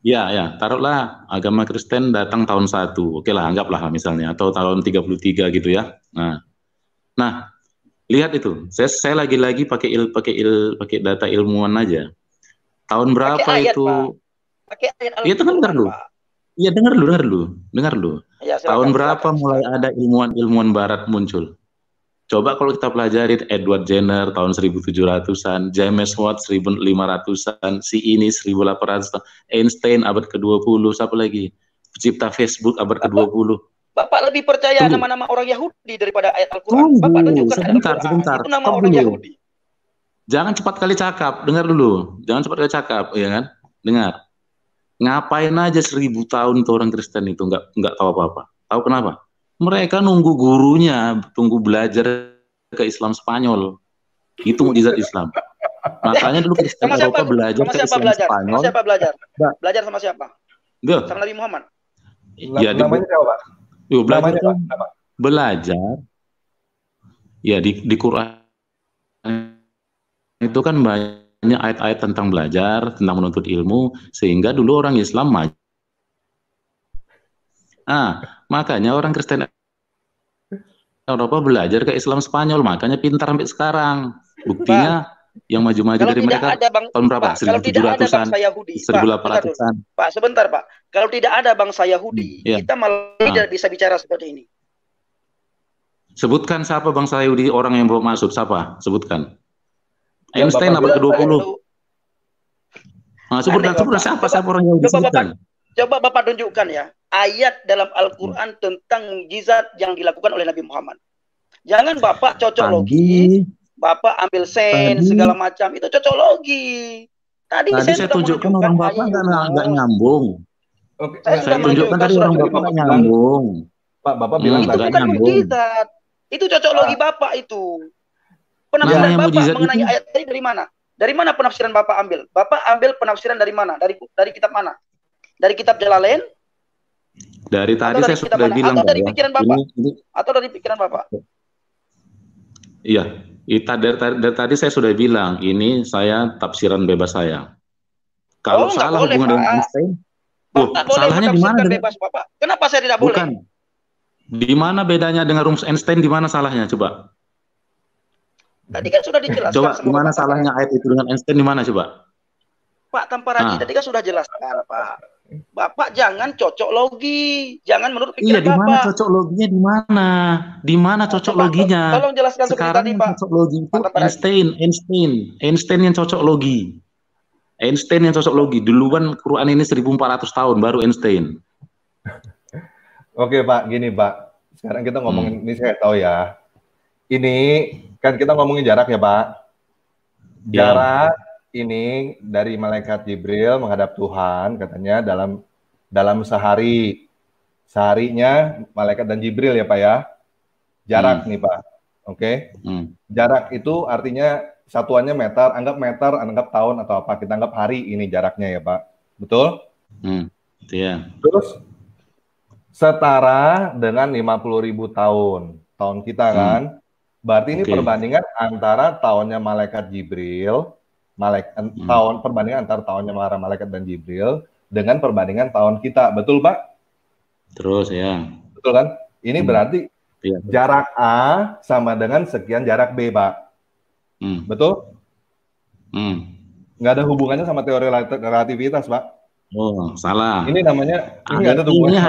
Ya, taruhlah agama Kristen datang tahun 1. Oke lah, anggaplah misalnya atau tahun 33 gitu ya. Nah, lihat itu. Saya lagi-lagi pakai data ilmuwan aja. Tahun berapa ayat, itu? Pakai ayat. Iya, dengar dulu. Iya, dengar dulu. Ya, tahun berapa mulai ada ilmuwan barat muncul? Coba kalau kita pelajari Edward Jenner tahun 1700-an, James Watt 1500-an, si ini 1800-an, Einstein abad ke-20, siapa lagi? Pencipta Facebook abad ke-20. Bapak lebih percaya nama-nama orang Yahudi daripada ayat Al-Quran. Bapak tunjukkan sebentar. Itu nama orang Yahudi. Jangan cepat kali cakap, dengar dulu. Jangan cepat kali cakap, ya kan? Dengar. Ngapain aja 1000 tahun itu orang Kristen itu nggak tahu apa-apa. Tahu kenapa? Mereka nunggu gurunya, tunggu belajar ke Islam Spanyol. Itu mukjizat Islam. Makanya dulu Kristen Eropa belajar ke Islam Spanyol. Sama siapa belajar? Belajar sama siapa? Sama Nabi Muhammad. Ya, namanya siapa, Pak? Belajar. Ya di Quran itu kan banyak ayat-ayat tentang belajar, tentang menuntut ilmu, sehingga dulu orang Islam maju. Makanya orang Kristen Eropa belajar ke Islam Spanyol, makanya pintar sampai sekarang. Buktinya yang maju-maju dari mereka tahun berapa? 1700-an, 1800-an. Pak, sebentar Pak. Kalau tidak ada bangsa Yahudi, kita malah tidak bisa bicara seperti ini. Sebutkan siapa bangsa Yahudi orang yang bawa masuk, siapa? Sebutkan. Einstein abad ke-20. Sebutkan siapa orang Yahudi, sebutkan. Coba Bapak tunjukkan ya, ayat dalam Al-Quran tentang mukjizat yang dilakukan oleh Nabi Muhammad. Jangan Bapak cocok logi, Bapak ambil segala macam, itu cocok logi. Tadi saya tunjukkan orang Bapak nggak nyambung. Saya tunjukkan tadi orang Bapak nggak nyambung. Pak, Bapak bilang itu bukan mukjizat. Itu cocok logi Bapak itu. Penafsiran Bapak mengenai ayat tadi dari mana? Dari mana penafsiran Bapak ambil? Bapak ambil penafsiran dari mana? Dari kitab mana? Dari kitab Jalalain? Dari tadi saya sudah bilang. Atau dari pikiran Bapak? Atau dari pikiran Bapak? Iya, dari tadi saya sudah bilang, ini saya tafsiran bebas saya. Kalau salah hubungan dengan Einstein, salahnya di mana? Bebas, Bapak. Kenapa saya tidak boleh? Di mana bedanya dengan rumus Einstein? Di mana salahnya? Coba. Tadi kan sudah dijelaskan. Coba di mana salahnya ayat itu dengan Einstein? Di mana coba? Pak Tamparagi tadi kan sudah jelaskan, Pak. Bapak jangan cocok logi, jangan menurut pikiran Bapak. Iya, di mana cocok loginya? Di mana? Di mana cocok loginya? Tolong jelaskan sekarang tadi, Pak. Cocok logi itu Einstein yang cocok logi. Einstein yang cocok logi. Duluan Quran ini 1400 tahun baru Einstein. Oke, Pak, gini, Pak. Sekarang kita ngomongin ini, saya tahu ya. Ini kan kita ngomongin jarak ya, Pak. Jarak ini dari malaikat Jibril menghadap Tuhan, katanya dalam seharinya malaikat dan Jibril ya Pak ya, jarak nih Pak, oke? Jarak itu artinya satuannya meter, anggap tahun atau apa, kita anggap hari ini jaraknya ya Pak, betul? Iya. Terus setara dengan 50.000 tahun kita kan, berarti ini perbandingan antara tahunnya malaikat Jibril, perbandingan antara tahunnya malaikat dan Jibril dengan perbandingan tahun kita, betul Pak? Terus ya. Betul kan? Ini berarti jarak A sama dengan sekian jarak B, Pak. Betul? Nggak ada hubungannya sama teori relativitas, Pak. Oh, salah. Ini namanya ini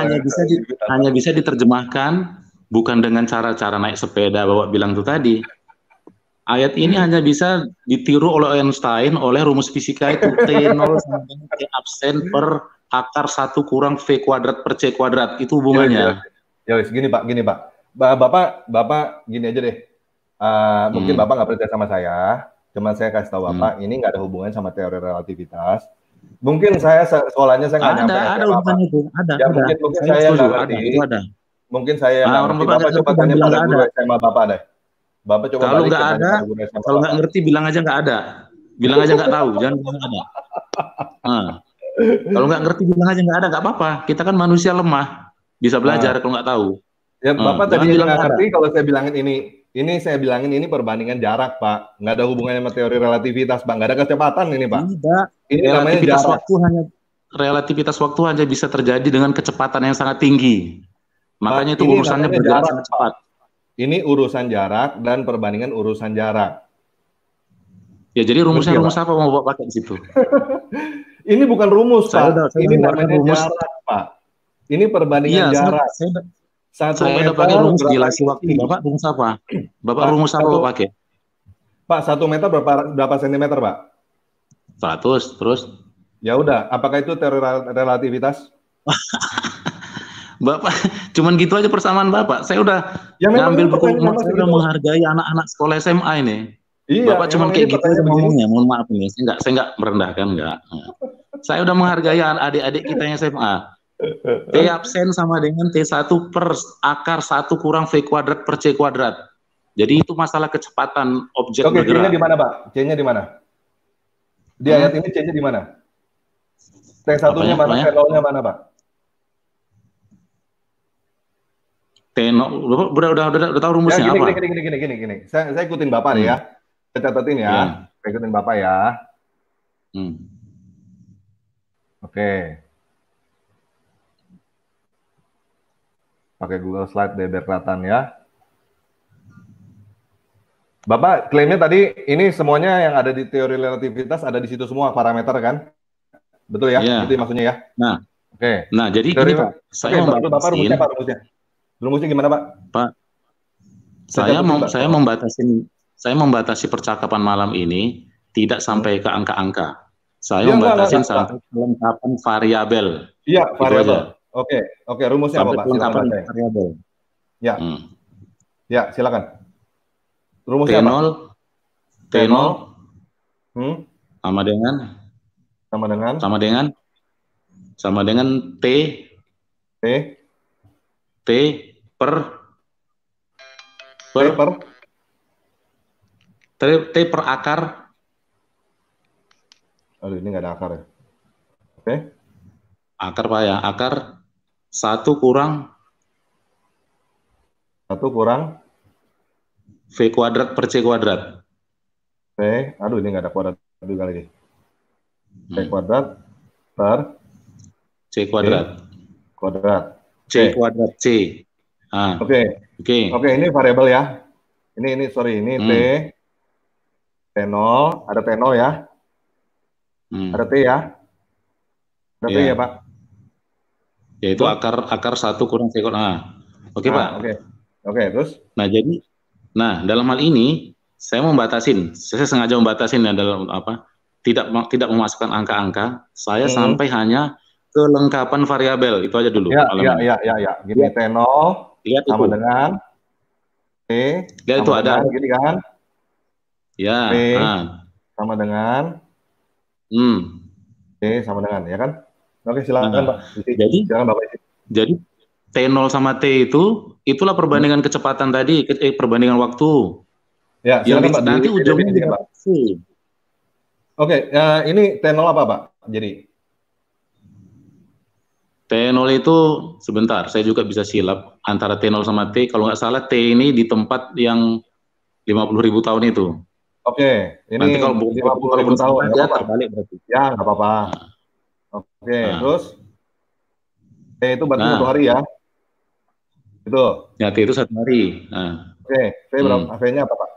hanya bisa diterjemahkan bukan dengan cara-cara naik sepeda Bapak bilang itu tadi. Ayat ini hanya bisa ditiru oleh Einstein oleh rumus fisika itu T0 sama dengan T absen per akar 1 kurang V kuadrat per C kuadrat. Itu hubungannya. Ya, gini Pak. Bapak gini aja deh. Mungkin Bapak nggak percaya sama saya. Cuma saya kasih tahu Bapak, ini nggak ada hubungan sama teori relativitas. Mungkin saya sekolahnya saya nggak nyampe. Ada hubungannya itu. Ada. Mungkin saya nggak ngerti. Mungkin saya nggak ngerti. Bapak coba tanya pada guru SMA Bapak deh. Bapak coba kalau nggak ada, kalau nggak ngerti bilang aja nggak ada, bilang aja nggak tahu, jangan bilang ada. Kalau nggak ngerti bilang aja nggak ada, nggak apa-apa. Kita kan manusia lemah, bisa belajar kalau nggak tahu. Ya, Bapak tadi nggak ngerti kalau saya bilangin ini saya bilangin ini perbandingan jarak, Pak. Nggak ada hubungannya sama teori relativitas, Pak. Nggak ada kecepatan ini, Pak. Tidak. Ini namanya jarak. Relativitas waktu hanya bisa terjadi dengan kecepatan yang sangat tinggi. Makanya itu urusannya berjalan sangat cepat. Ini urusan jarak dan perbandingan urusan jarak. Ya, jadi rumusnya rumus apa mau Bapak pakai di situ? Ini bukan rumus, Pak. Ini namanya jarak, Pak. Ini perbandingan jarak. Saya udah pakai rumus dilasi waktu. Bapak rumus apa? Bapak rumus apa Bapak pakai? Pak, 1 meter berapa sentimeter, Pak? 100, terus? Ya udah, apakah itu teori relativitas? Bapak, cuman gitu aja persamaan Bapak. Saya udah ngambil buku, saya udah menghargai anak-anak sekolah SMA ini. Iya, Bapak cuman kayak gitu aja ngomongnya. Mohon maaf nih, saya nggak merendahkan, enggak. Saya udah menghargai adik-adik kita yang SMA. T absen sama dengan T1 per akar 1 kurang V kuadrat per C kuadrat. Jadi itu masalah kecepatan objek bergerak. C-nya di mana, Pak? C-nya di mana? Di ayat ini C-nya di mana? T1-nya mana? T0-nya mana, Pak? T0, udah tahu rumusnya ya, apa? Gini. Saya ikutin Bapak nih ya. Saya catatin ya. Saya ikutin Bapak ya. Oke. Pakai Google Slide biar kelihatan ya. Bapak klaimnya tadi ini semuanya yang ada di teori relativitas ada di situ semua parameter kan? Betul ya? Itu maksudnya ya? Nah, oke. Nah, jadi gini Pak, saya Bapak rumusnya apa rumusnya? Rumusnya gimana Pak? Pak, saya membatasi percakapan malam ini tidak sampai ke angka-angka. Saya membatasi sampai kelengkapan variabel. Iya, variabel. Oke, rumusnya apa Pak? Kelengkapan variabel. Ya. Ya, silakan. Rumusnya apa? T0 sama dengan T per akar. Aduh, ini nggak ada akar ya. Oke. Akar Pak ya, akar 1 kurang V kuadrat per C kuadrat. Aduh ini nggak ada kuadrat juga lagi. V kuadrat per C kuadrat. C kuadrat C. Oke, ini variabel ya. Ini T0, ada T0 ya. Ada T ya. Ada T ya Pak. Yaitu akar 1 kurang C kuadrat. Oke Pak. Oke, terus? Nah, dalam hal ini saya sengaja membatasin ya dalam apa? Tidak memasukkan angka-angka. Saya sampai hanya kelengkapan variabel itu aja dulu. Ya. Gini T0 sama dengan T. Lihat itu ada. Gini kan? Ya. T sama dengan T sama dengan ya kan? Oke, silakan Pak. Silakan Bapak isi. Jadi T0 sama T itulah perbandingan kecepatan tadi, perbandingan waktu. Ya, silakan Pak. Nanti ujungnya juga C. Oke, ini T0 apa Pak? Jadi T0 itu sebentar, saya juga bisa silap antara T0 sama T. Kalau nggak salah T ini di tempat yang 50.000 tahun itu. Oke, ini nanti kalau 50.000 tahun dia terbalik berarti. Ya, nggak apa-apa. Oke, terus T itu berarti 1 hari ya? Itu. Ya, T itu 1 hari. Oke, V berapa? V-nya apa Pak?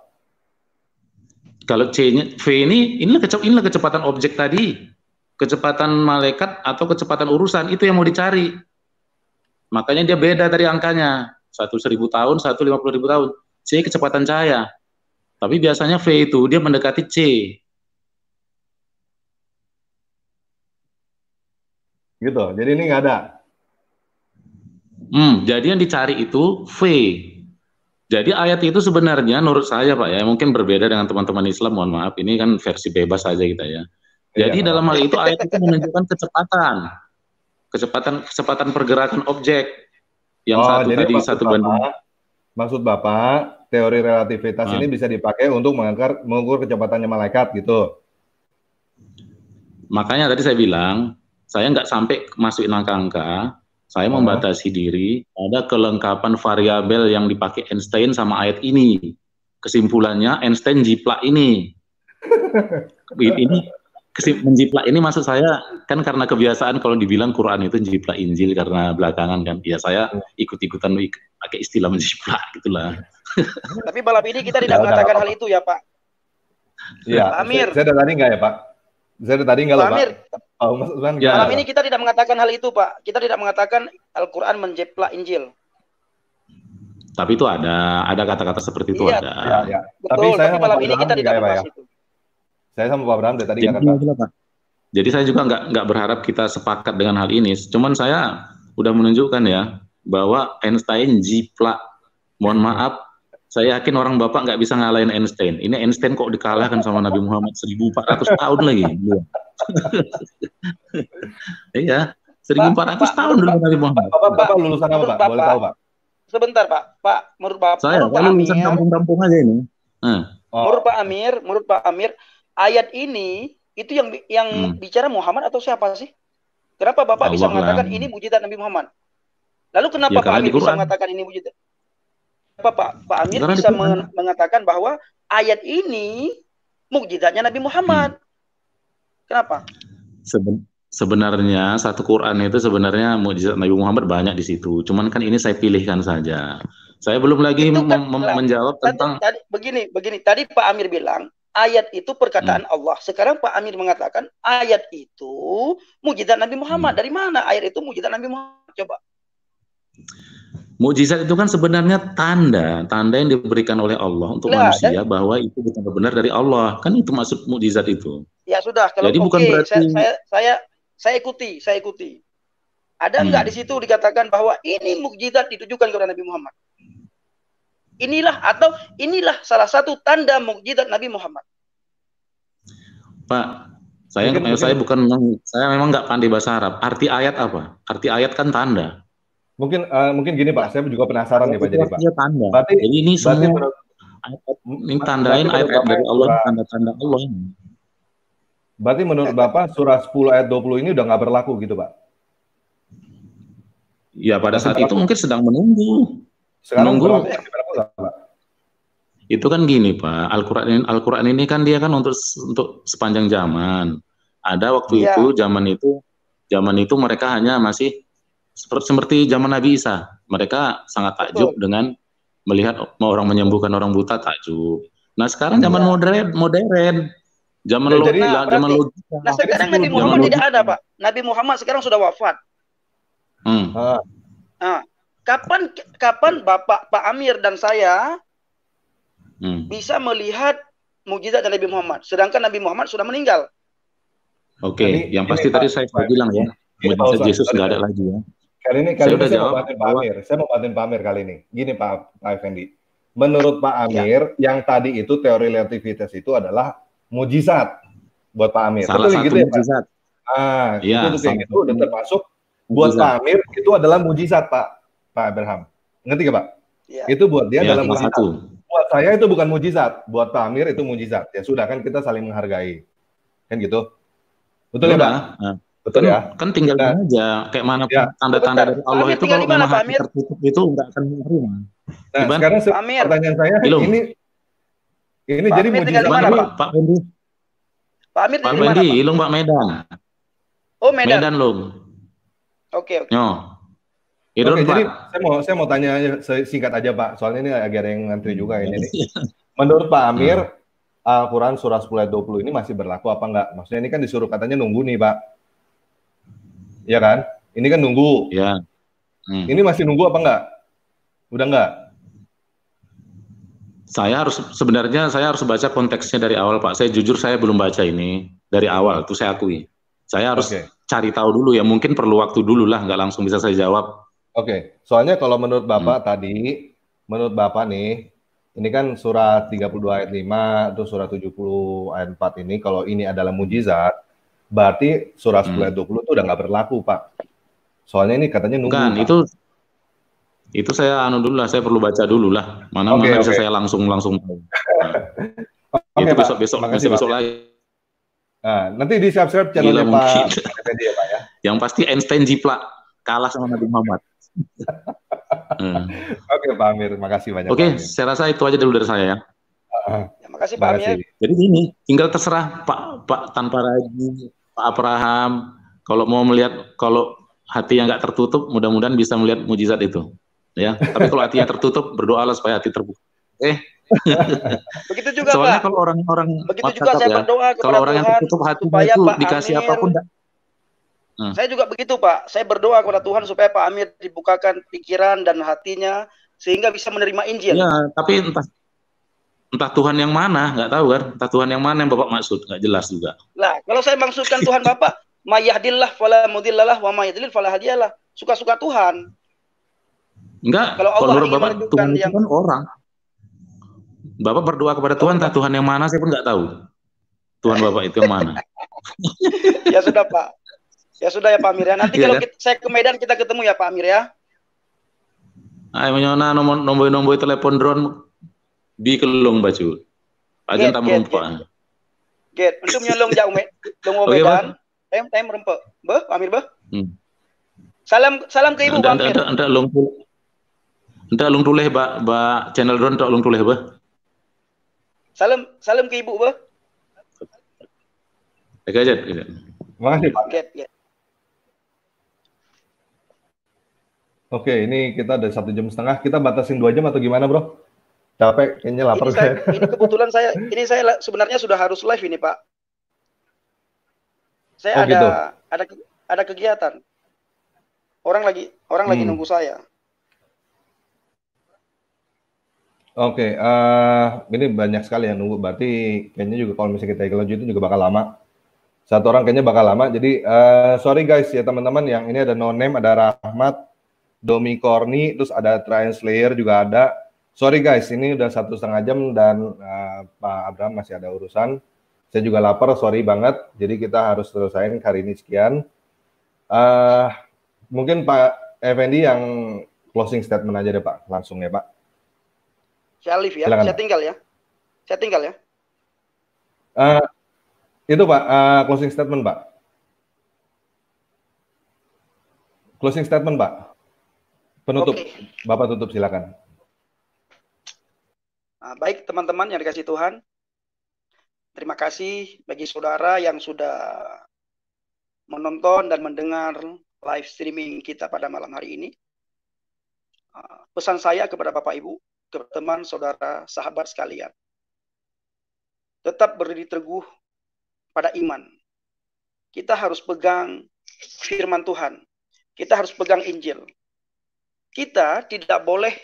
Kalau C-nya, V inilah kecepatan objek tadi. Kecepatan malaikat atau kecepatan urusan itu yang mau dicari. Makanya dia beda dari angkanya. 1.000 tahun, 150.000 tahun. C kecepatan cahaya. Tapi biasanya V itu dia mendekati C. Gitu. Jadi ini nggak ada. Jadi yang dicari itu V. Jadi ayat itu sebenarnya menurut saya Pak ya, mungkin berbeda dengan teman-teman Islam, mohon maaf. Ini kan versi bebas saja kita ya. Jadi dalam hal itu ayat itu menunjukkan kecepatan pergerakan objek yang satu jadi tadi satu banding. Maksud Bapak, teori relativitas ini bisa dipakai untuk mengukur kecepatannya malaikat gitu. Makanya tadi saya bilang, saya nggak sampai masukin angka-angka, Saya membatasi diri pada kelengkapan variabel yang dipakai Einstein sama ayat ini. Kesimpulannya Einstein jiplak ini. Ini menjiplak ini maksud saya kan karena kebiasaan kalau dibilang Quran itu jiplak Injil karena belakangan kan. Ya saya ikut-ikutan pakai istilah menjiplak gitulah. Tapi malam ini kita tidak mengatakan hal itu ya Pak. Iya. Pak Amir. Saya dari tadi enggak ya Pak? Saya dari tadi enggak loh Pak. Amir. Oh, ya. Malam ini kita tidak mengatakan hal itu Pak. Kita tidak mengatakan Al-Quran menjiplak Injil. Tapi itu ada kata-kata seperti itu iya, ada. Ya. Betul, tapi malam ini kita tidak membahas itu. Saya sama Pak Abraham dari tadi nggak Pak. Jadi saya juga nggak berharap kita sepakat dengan hal ini. Cuman saya udah menunjukkan ya bahwa Einstein jiplak. Mohon maaf, saya yakin orang Bapak nggak bisa ngalahin Einstein. Ini Einstein kok dikalahkan sama Nabi Muhammad 1400 tahun lagi. Iya, 1400 tahun dulu Nabi Muhammad. Bapak lulusan apa Pak? Boleh tahu Pak? Sebentar Pak. Menurut Bapak, saya lulusan kampung-kampung aja ini. Menurut Pak Amir, ayat ini itu yang bicara Muhammad atau siapa sih? Kenapa Bapak bisa mengatakan ini mujizat Nabi Muhammad? Lalu kenapa Pak Amir bisa mengatakan ini mujizat? Kenapa Pak Amir bisa mengatakan bahwa ayat ini mujizatnya Nabi Muhammad? Kenapa? Sebenarnya satu Quran itu sebenarnya mujizat Nabi Muhammad banyak di situ. Cuman kan ini saya pilihkan saja. Saya belum lagi menjawab tentang begini. Tadi Pak Amir bilang ayat itu perkataan Allah. Sekarang Pak Amir mengatakan ayat itu mujizat Nabi Muhammad. Dari mana ayat itu mujizat Nabi Muhammad? Coba. Mujizat itu kan sebenarnya tanda yang diberikan oleh Allah untuk manusia bahwa itu benar-benar dari Allah. Kan itu maksud mujizat itu. Ya sudah, kalau jadi bukan berarti saya ikuti. Ada enggak di situ dikatakan bahwa ini mukjizat ditujukan kepada Nabi Muhammad? Inilah salah satu tanda mukjizat Nabi Muhammad. Pak, saya memang nggak pandai bahasa Arab. Arti ayat apa? Arti ayat kan tanda. Mungkin gini Pak, saya juga penasaran nih Pak jadi Pak. Tanda. Jadi ini semua ini tandain ayat dari Allah, tanda-tanda Allah ini. Berarti menurut Bapak surah 10 ayat 20 ini udah nggak berlaku gitu Pak? Ya pada saat itu mungkin sedang menunggu. Sekarang menunggu. Berlaku nggak, Pak? Itu kan gini Pak, Al-Quran ini kan dia kan untuk sepanjang zaman. Ada waktu itu zaman itu mereka hanya masih seperti zaman Nabi Isa. Mereka sangat takjub dengan melihat orang menyembuhkan orang buta, takjub. Nah sekarang zaman modern. Zaman logika. Nah sekarang Nabi Muhammad tidak ada Pak. Nabi Muhammad sekarang sudah wafat. Nah, kapan Bapak Pak Amir dan saya bisa melihat mujizat dari Nabi Muhammad? Sedangkan Nabi Muhammad sudah meninggal. Oke, yang pasti tadi saya bilang ya, mujizat Yesus nggak ada lagi ya. Kali ini saya mau bantuin Pak Amir. Saya mau bantuin Pak Amir kali ini. Gini Pak Effendi. Menurut Pak Amir, yang tadi itu teori relativitas itu adalah mujizat buat Pak Amir. Salah satu gitu ya, mujizat. Itu kayak gitu udah termasuk buat Pak Amir itu adalah mujizat Pak Abraham. Ngerti gak Pak? Ya. Itu buat dia adalah mujizat. Buat saya itu bukan mujizat, buat Pak Amir itu mujizat. Ya sudah kan kita saling menghargai. Kan gitu. Betul ya Pak? Betul ya? Kan tinggal aja kayak mana tanda-tanda dari Allah itu kalau memang hati tertutup itu enggak akan menerima. Nah, sekarang pertanyaan saya ini jadi mujizat Pak Fendi. Pak Amir Pak Fendi, Ilung Pak Medan. Oh, Medan Lung. Oke. Jadi saya mau tanya singkat aja Pak. Soalnya ini agak ada yang ngantri juga ini nih. Menurut Pak Amir, Al-Quran surah 10 ayat 20 ini masih berlaku apa enggak? Maksudnya ini kan disuruh katanya nunggu nih Pak. Iya kan? Ini kan nunggu. Ya. Ini masih nunggu apa enggak? Udah enggak? Sebenarnya saya harus baca konteksnya dari awal Pak. Saya jujur saya belum baca ini dari awal, itu saya akui. Saya harus cari tahu dulu ya, mungkin perlu waktu dulu lah, nggak langsung bisa saya jawab. Oke, soalnya kalau menurut Bapak tadi, menurut Bapak nih, ini kan surah 32 ayat 5, terus surah 70 ayat 4 ini, kalau ini adalah mujizat, berarti surah 10 ayat 20 itu udah nggak berlaku Pak. Soalnya ini katanya nunggu. Bukan, itu saya dulu lah, saya perlu baca dulu lah. Mana bisa saya langsung tahu. Itu besok lagi. Nah, nanti di subscribe channelnya Pak ya, Pak ya. Yang pasti Einstein jiplak. kalah sama Nabi Muhammad. Oke, Pak Amir, makasih banyak. Oke, saya rasa itu aja dulu dari saya ya. Terima kasih Pak Amir. Jadi ini tinggal terserah Pak Tanpa Ragi, Pak Abraham, kalau mau melihat, kalau hati yang nggak tertutup, mudah-mudahan bisa melihat mujizat itu. Ya, tapi kalau hatinya tertutup, berdoalah supaya hati terbuka. Begitu juga soalnya Pak. kalau orang-orang begitu juga saya berdoa kepada kalau orang Tuhan yang tertutup hatinya supaya itu Pak dikasih Amir, apapun saya juga begitu Pak. Saya berdoa kepada Tuhan supaya Pak Amir dibukakan pikiran dan hatinya sehingga bisa menerima Injil. Ya, tapi entah Tuhan yang mana, nggak tahu kan? Entah Tuhan yang mana yang Bapak maksud, nggak jelas juga. Nah, kalau saya maksudkan Tuhan Bapak, mayahdillah fala mudhillalah wa mayadlil fala hadiyalah. Suka-suka Tuhan. Enggak, kalau Allah menurut ingin Bapak Tuhan itu yang kan orang. Bapak berdoa kepada Tuhan, entah Tuhan yang mana saya pun nggak tahu. Tuhan Bapak itu yang mana. Ya sudah Pak. Ya sudah ya Pak Amir ya. Nanti kalau kan? saya ke Medan kita ketemu ya Pak Amir ya. Ayo menyona nombor telepon drone di kelung baju. Aja tak merumpak. Get, untuk menyolong jauh Medan. Tem rempek. Pak Amir Salam ke Ibu Pak Amir. Entah lung tuleh ba channel drone tok lung tuleh bah. Salam ke Ibu bah. Aja. Makasih Pak. Get. Oke, ini kita ada 1,5 jam. Kita batasin 2 jam atau gimana, Bro? Capek, kayaknya lapar. Ini kebetulan saya sebenarnya sudah harus live ini, Pak. Saya ada kegiatan. Orang lagi nunggu saya. Oke, ini banyak sekali yang nunggu. Berarti kayaknya juga kalau misalnya kita ikut itu juga bakal lama. Satu orang kayaknya bakal lama. Jadi sorry guys ya teman-teman, yang ini ada No Name, ada Rahmat, Domi Korni, terus ada Translayer juga ada. Sorry guys, ini udah 1,5 jam dan Pak Abraham masih ada urusan. Saya juga lapar, sorry banget. Jadi kita harus selesaiin hari ini sekian. Mungkin Pak Effendi yang closing statement aja deh Pak, langsung ya Pak. Saya live ya, silakan. Saya tinggal ya. Itu Pak, closing statement Pak. Closing statement Pak. Penutup, Bapak tutup silakan. Baik teman-teman yang dikasih Tuhan, terima kasih bagi saudara yang sudah menonton dan mendengar live streaming kita pada malam hari ini. Pesan saya kepada Bapak Ibu, kepada teman, saudara, sahabat sekalian, tetap berdiri teguh pada iman. Kita harus pegang firman Tuhan. Kita harus pegang Injil. Kita tidak boleh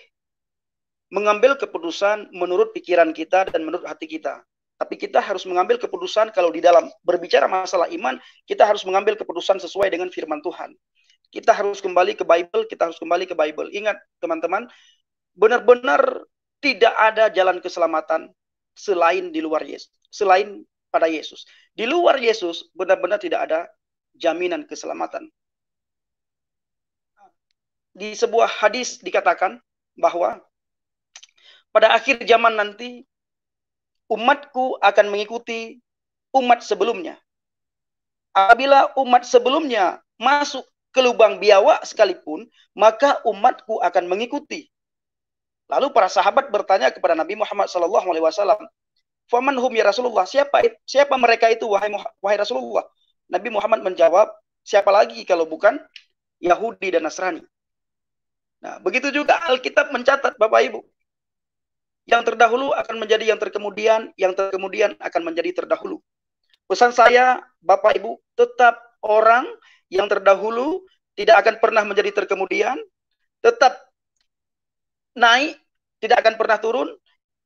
mengambil keputusan menurut pikiran kita dan menurut hati kita. Tapi kita harus mengambil keputusan kalau di dalam berbicara masalah iman, kita harus mengambil keputusan sesuai dengan firman Tuhan. Kita harus kembali ke Bible, Ingat teman-teman, benar-benar tidak ada jalan keselamatan selain di luar Yesus, selain pada Yesus. Di luar Yesus benar-benar tidak ada jaminan keselamatan. Di sebuah hadis dikatakan bahwa pada akhir zaman nanti umatku akan mengikuti umat sebelumnya. Apabila umat sebelumnya masuk ke lubang biawak sekalipun, maka umatku akan mengikuti. Lalu para sahabat bertanya kepada Nabi Muhammad SAW, "Faman hum ya Rasulullah? Siapa mereka itu wahai Rasulullah?" Nabi Muhammad menjawab, "Siapa lagi kalau bukan Yahudi dan Nasrani?" Nah, begitu juga Alkitab mencatat, Bapak Ibu. Yang terdahulu akan menjadi yang terkemudian akan menjadi terdahulu. Pesan saya, Bapak Ibu, tetap orang yang terdahulu tidak akan pernah menjadi terkemudian, tetap naik, tidak akan pernah turun.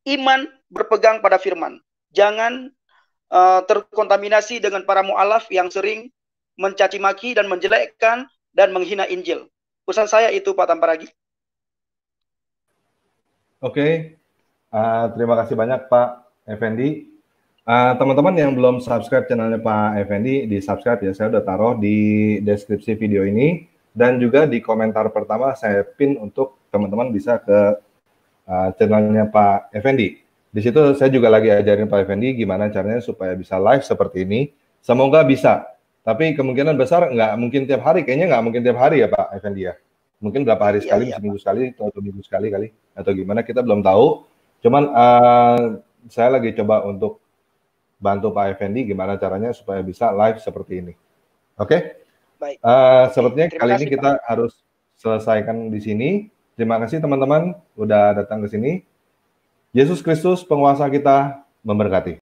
Iman berpegang pada firman. Jangan terkontaminasi dengan para mu'alaf yang sering mencaci maki dan menjelekkan dan menghina Injil. Pesan saya itu Pak Tamparagi. Oke, terima kasih banyak Pak Effendi. Teman-teman yang belum subscribe channelnya Pak Effendi, di subscribe ya, saya udah taruh di deskripsi video ini, dan juga di komentar pertama saya pin untuk teman-teman bisa ke channelnya Pak Effendi. Di situ saya juga lagi ajarin Pak Effendi gimana caranya supaya bisa live seperti ini. Semoga bisa. Tapi kemungkinan besar nggak mungkin tiap hari, kayaknya nggak mungkin tiap hari ya Pak Effendi ya. Mungkin berapa hari sekali, seminggu sekali, atau 2 minggu sekali kali, atau gimana, kita belum tahu. Cuman saya lagi coba untuk bantu Pak Effendi gimana caranya supaya bisa live seperti ini. Oke? Baik. Sepertinya kali ini kita harus selesaikan di sini. Terima kasih teman-teman udah datang ke sini. Yesus Kristus penguasa kita memberkati.